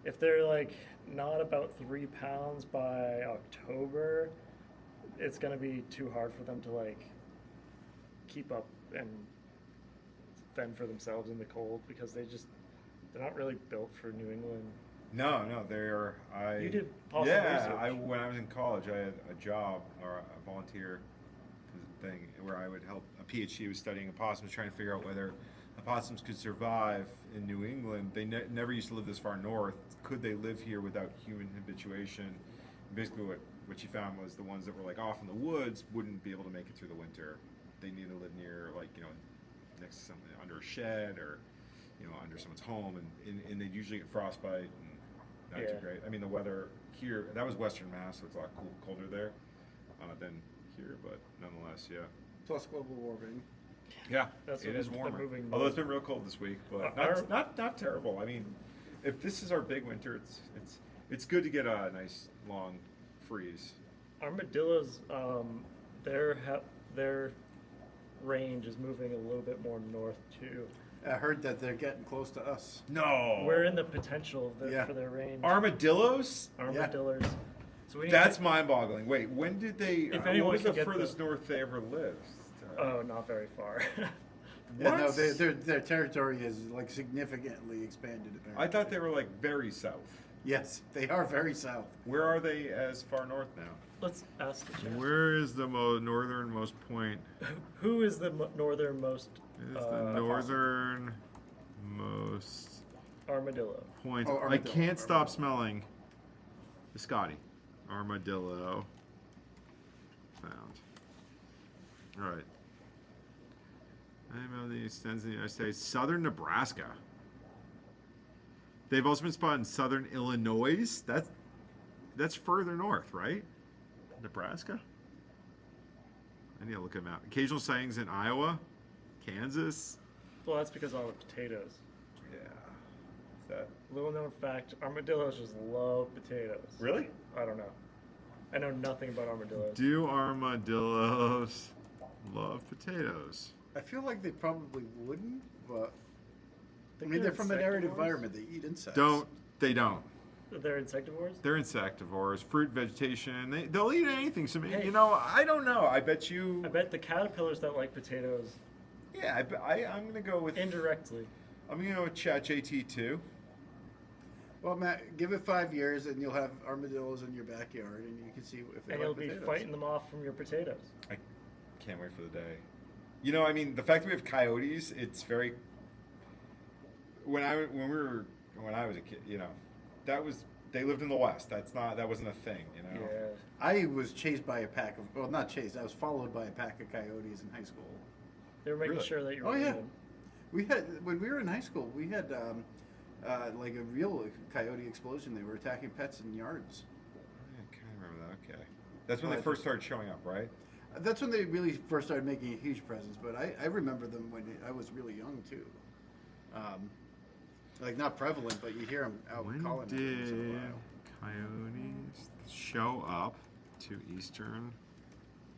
if they're like not about 3 pounds by October, it's gonna be too hard for them to like keep up and fend for themselves in the cold because they're not really built for New England. No, they're. You did possum Yeah, research. when I was in college, I had a job or a volunteer thing where I would help. A PhD was studying opossums, trying to figure out whether opossums could survive in New England. They never used to live this far north. Could they live here without human habituation? And basically, what she found was the ones that were like off in the woods wouldn't be able to make it through the winter. They need to live near, like, next to something, under a shed or under someone's home, and they'd usually get frostbite and not too Yeah. great. I mean, the weather here, that was Western Mass, so it's a lot colder there than here, but nonetheless, yeah. Plus global warming. Yeah, That's it what is they're warmer. moving Although more. it's been real cold this week, but Our- not terrible. I mean, if this is our big winter, it's good to get a nice long freeze. Armadillos, their range is moving a little bit more north too. I heard that they're getting close to us. No, We're in the potential Yeah. for their range. armadillos. Armadillos. So we need That's to, mind-boggling. Wait, when did they? If what anyone was can the get furthest north they ever lived? not very far. Yeah, no, What? their territory is like significantly expanded. Apparently. I thought they were like very south. Yes, they are very south. Where are they as far north now? Let's ask the chat. Where is the northernmost point? Who is the northernmost Is the northernmost armadillo? point? Oh, I armadillo, can't stop smelling the Scotty armadillo. found. All right. Animal extends in the United States. Southern Nebraska. They've also been spotted in southern Illinois. That's further north, right? Nebraska? I need to look at a map. Occasional sightings in Iowa, Kansas. Well, that's because of all the potatoes. Yeah. Is that Little known fact, armadillos just love potatoes. really? I don't know. I know nothing about armadillos. Do armadillos love potatoes? I feel like they probably wouldn't, but I Think mean they're from an arid insectivores? environment. They eat insects. They don't. They're insectivores? They're insectivores, fruit, vegetation. They'll eat anything. So Hey. you know, I don't know. I bet you. I bet the caterpillars that like potatoes Yeah, I'm gonna go with. indirectly. I'm gonna go with ChatJT too. Well, Matt, give it 5 years and you'll have armadillos in your backyard, and you can see if they And like you'll be potatoes. fighting them off from your potatoes. I can't wait for the day. You know, I mean, the fact that we have coyotes, it's very. When I was a kid, you know, they lived in the West. That wasn't a thing, you know. Yeah. I was chased by a pack of, well, not chased. I was followed by a pack of coyotes in high school. They were making Really? sure that you were Oh, yeah. good. We had when we were in high school, we had like a real coyote explosion. They were attacking pets in yards. I kind of remember that. Okay, that's when Well, they I first started showing up, right? That's when they really first started making a huge presence. But I remember them when I was really young too. Like not prevalent, but you hear them out When calling every once in a did while. coyotes show up to eastern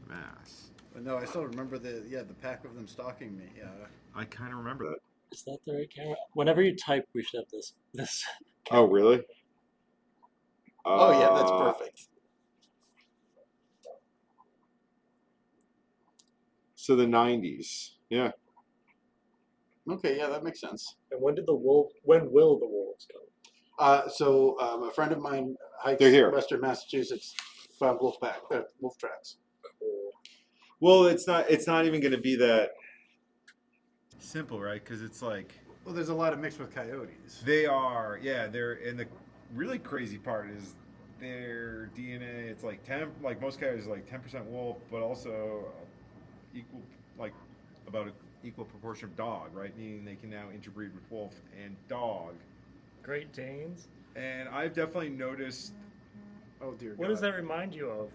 Mass? But no, I still remember the pack of them stalking me. Yeah. I kind of remember that. Is that the right camera? Whenever you type, we should have this. Oh, really? Oh yeah, that's perfect. So the 90s. Yeah. Okay, yeah, that makes sense. And when will the wolves come? So a friend of mine hikes They're here. Western Massachusetts, found wolf tracks. Cool. Well, it's not even going to be that simple, right? Because it's like Well, there's a lot of mixed with coyotes. they are, yeah. And the really crazy part is their DNA. It's like like most coyotes, is like 10% wolf, but also equal, like about an equal proportion of dog, right? Meaning they can now interbreed with wolf and dog. Great Danes. And I've definitely noticed. Oh dear God. What does that remind you of?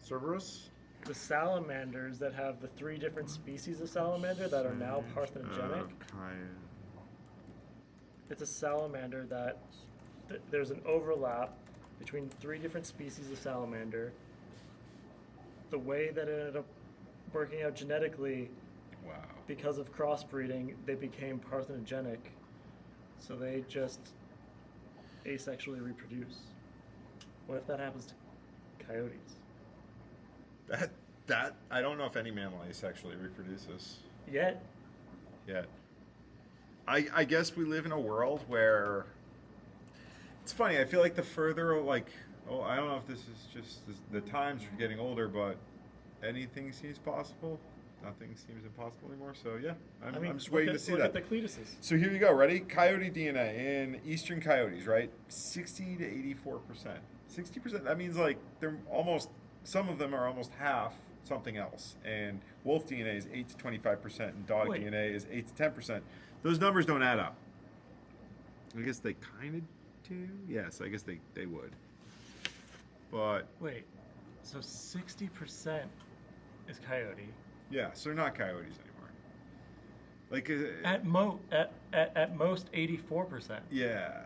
Cerberus? The salamanders that have the 3 different species of salamander that are now parthenogenic. It's a salamander that there's an overlap between 3 different species of salamander. The way that it ended up working out genetically, Wow. because of crossbreeding, they became parthenogenic. So they just asexually reproduce. What if that happens to coyotes? That I don't know if any mammal asexually reproduces Yet, yet. I guess we live in a world where it's funny. I feel like the further I don't know if this is just the times are getting older, but anything seems possible. Nothing seems impossible anymore. So yeah, I'm just waiting to see that. Look at the cletuses. So here you go. Ready? Coyote DNA in eastern coyotes, right? 60 to 84%. 60%. That means like they're almost. Some of them are almost half something else. And wolf DNA is 8 to 25%, and dog Wait. DNA is 8 to 10%. Those numbers don't add up. I guess they kind of do. Yes, I guess they would. But Wait, so 60% is coyote. yeah, so they're not coyotes anymore. Like At most 84%. yeah.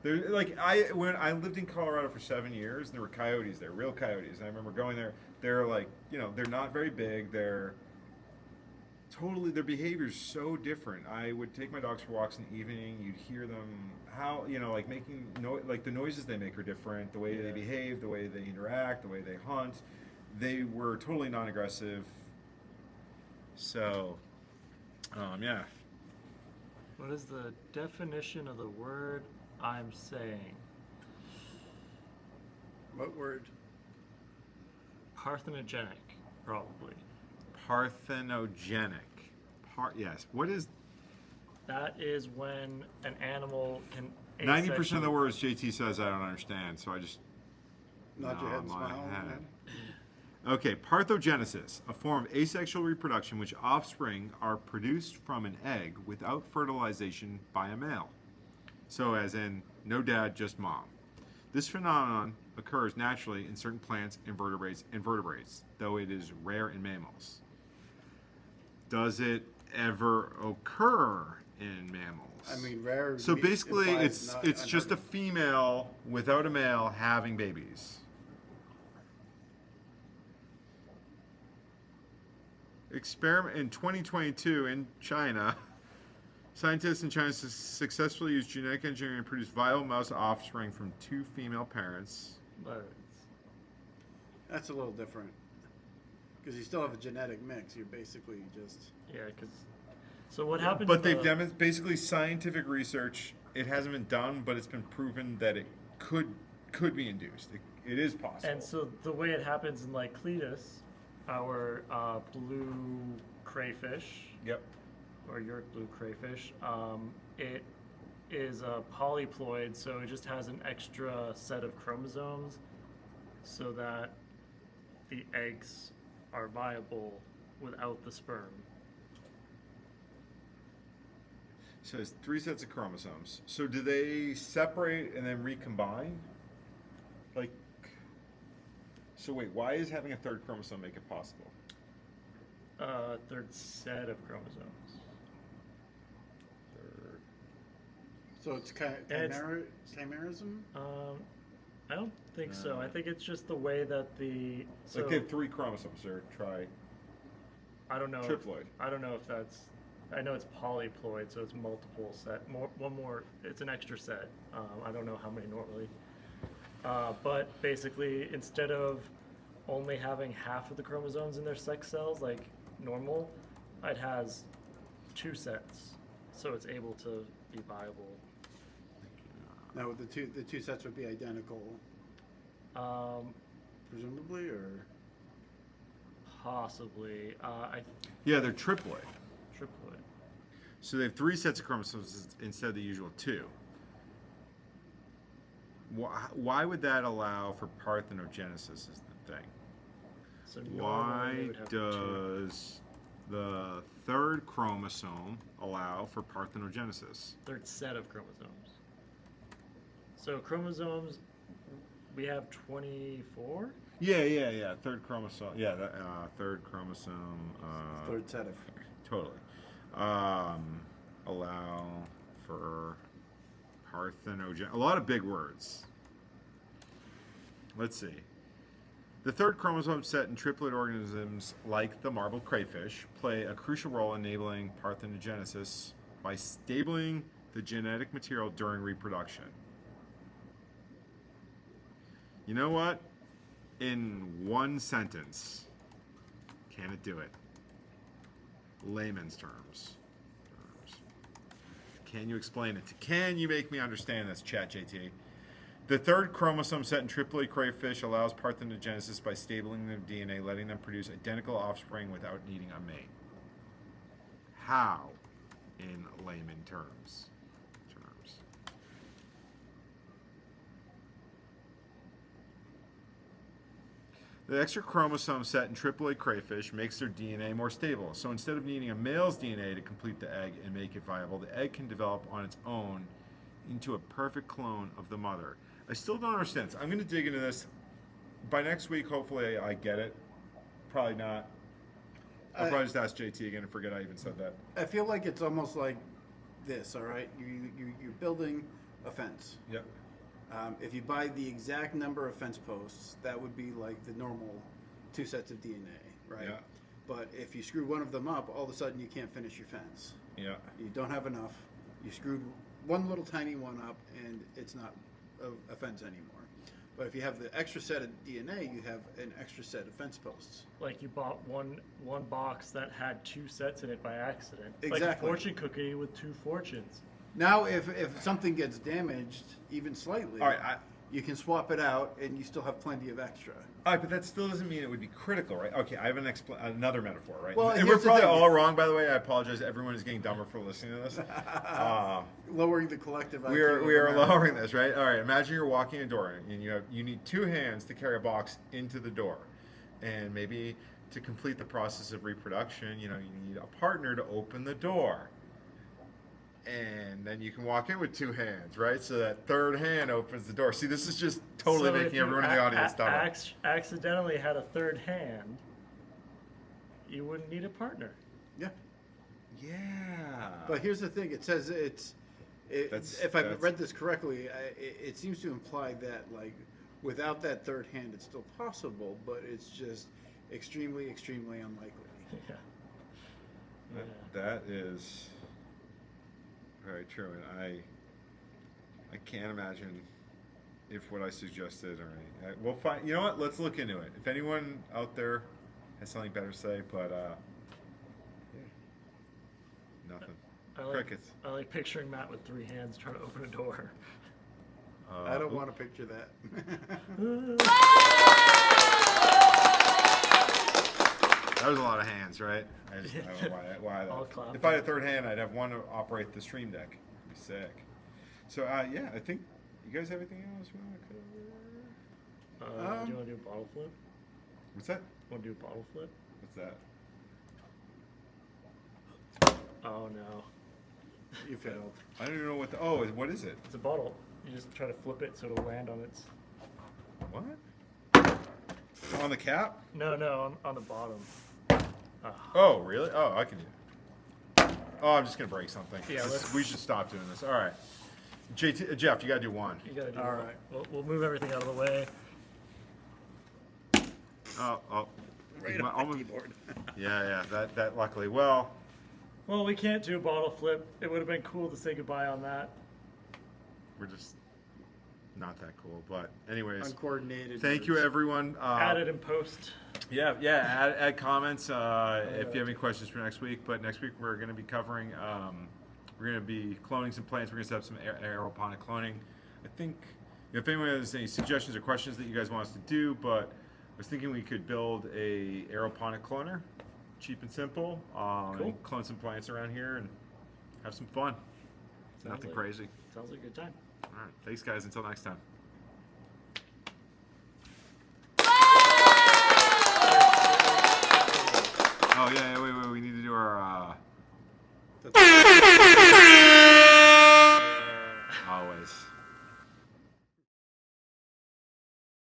There, like when I lived in Colorado for 7 years, and there were coyotes there, real coyotes. And I remember going there. They're like, they're not very big. They're totally, their behavior's so different. I would take my dogs for walks in the evening. You'd hear them like making like the noises they make are different. The way they behave, the way they interact, the way they hunt. They were totally non-aggressive. So, yeah. What is the definition of the word I'm saying? What word? Parthenogenic, probably. Parthenogenic. Yes. What is That is when an animal can 90% of the words JT says I don't understand, so I just Nod your head and my smile. head. Okay, parthenogenesis, a form of asexual reproduction which offspring are produced from an egg without fertilization by a male. So, as in, no dad, just mom. This phenomenon occurs naturally in certain plants, invertebrates, though it is rare in mammals. Does it ever occur in mammals? I mean, rare. So basically, implies not it's just a unheard female without a male having babies. Experiment in 2022 in China. Scientists in China successfully used genetic engineering to produce viable mouse offspring from 2 female parents. But That's a little different. Because you still have a genetic mix. You're basically just. yeah, because so what happened? But in they've the- demonstrated basically scientific research. It hasn't been done, but it's been proven that it could be induced. It is possible. And so the way it happens in like Cletus, our blue crayfish, Yep. or your blue crayfish, it is a polyploid, so it just has an extra set of chromosomes so that the eggs are viable without the sperm. So it's 3 sets of chromosomes. So do they separate and then recombine? Like, so wait, why is having a 3rd chromosome make it possible? Third set of chromosomes. 3rd. So it's It's- chimerism? I don't think so. No. I think it's just the way that the so Like they have 3 chromosomes. They're I don't know. triploid. I don't know if that's. I know it's polyploid, so it's multiple set. One more. It's an extra set. I don't know how many normally. But basically, instead of only having half of the chromosomes in their sex cells, like normal, it has 2 sets, so it's able to be viable. Now, the two sets would be identical, presumably, or Possibly. Yeah, they're triploid. Triploid. So they have 3 sets of chromosomes instead of the usual 2. Why would that allow for parthenogenesis is the thing. So normally they Why would have 2. does the 3rd chromosome allow for parthenogenesis? Third set of chromosomes. So chromosomes, we have 24. Yeah. 3rd chromosome. Yeah, 3rd chromosome. third set of. Totally. Allow for parthenogen. A lot of big words. Let's see. The 3rd chromosome set in triplet organisms like the marbled crayfish play a crucial role in enabling parthenogenesis by stabling the genetic material during reproduction. You know what? In one sentence, can it do it? Layman's terms. Can you explain it? Can you make me understand this, ChatJT? The 3rd chromosome set in triploid crayfish allows parthenogenesis by stabling their DNA, letting them produce identical offspring without needing a mate. How, in layman terms? The extra chromosome set in triploid crayfish makes their DNA more stable. So instead of needing a male's DNA to complete the egg and make it viable, the egg can develop on its own into a perfect clone of the mother. I still don't understand this. I'm going to dig into this. By next week, hopefully I get it. Probably not. I'll probably just ask JT again and forget I even said that. I feel like it's almost like this. All right, you're building a fence. Yep. If you buy the exact number of fence posts, that would be like the normal 2 sets of DNA, right? Yeah. But if you screw one of them up, all of a sudden you can't finish your fence. Yeah. You don't have enough. You screwed one little tiny one up, and it's not a fence anymore. But if you have the extra set of DNA, you have an extra set of fence posts. Like you bought one box that had 2 sets in it by accident. Like a Exactly. fortune cookie with 2 fortunes. Now, if something gets damaged, even slightly, All right. you can swap it out and you still have plenty of extra. All right, but that still doesn't mean it would be critical, right? Okay, I have another metaphor, right? Well, and we're here's the probably thing. all wrong, by the way. I apologize. Everyone is getting dumber for listening to this. Lowering the collective IQ. We are of America. lowering this, right? All right. Imagine you're walking a door and you need 2 hands to carry a box into the door, and maybe to complete the process of reproduction, you need a partner to open the door. And then you can walk in with 2 hands, right? So that third hand opens the door. See, this is just totally So if making you everyone in the audience dumber. accidentally had a third hand, you wouldn't need a partner. Yeah. Yeah. But here's the thing. It says if I read this correctly, it seems to imply that like without that third hand, it's still possible, but it's just extremely, extremely unlikely. Yeah. That is very true, and I can't imagine if what I suggested or anything. We'll find. You know what? Let's look into it. If anyone out there has something better to say, but yeah, nothing. Crickets. I like picturing Matt with 3 hands trying to open a door. I don't want to picture that. That was a lot of hands, right? I don't know why All that. clapping. If I had a third hand, I'd have one to operate the stream deck. It'd be sick. So yeah, I think you guys have anything else you want to cover? Do you want to do a bottle flip? What's that? Want to do a bottle flip? What's that? Oh no, You failed. I don't even know what what is it? it's a bottle. You just try to flip it so it'll land on its. What? On the cap? No, on the bottom. Oh, really? Oh, I can do it. Oh, I'm just gonna break something. Yeah, We should stop doing this. All right, Jeff, you gotta do one. You gotta do All one. right. We'll move everything out of the way. Oh. Right on the keyboard. Yeah. That luckily. Well, We can't do a bottle flip. It would have been cool to say goodbye on that. we're just not that cool. But anyways, Uncoordinated. thank you, everyone. Add it in post. Yeah. Add comments if you have any questions for next week. But next week we're going to be covering. We're going to be cloning some plants. We're going to set up some aeroponic cloning. I think if anyone has any suggestions or questions that you guys want us to do, but I was thinking we could build a aeroponic cloner, cheap and simple, Cool. and clone some plants around here and have some fun. Nothing crazy. Sounds like a good time. All right. Thanks, guys. Until next time.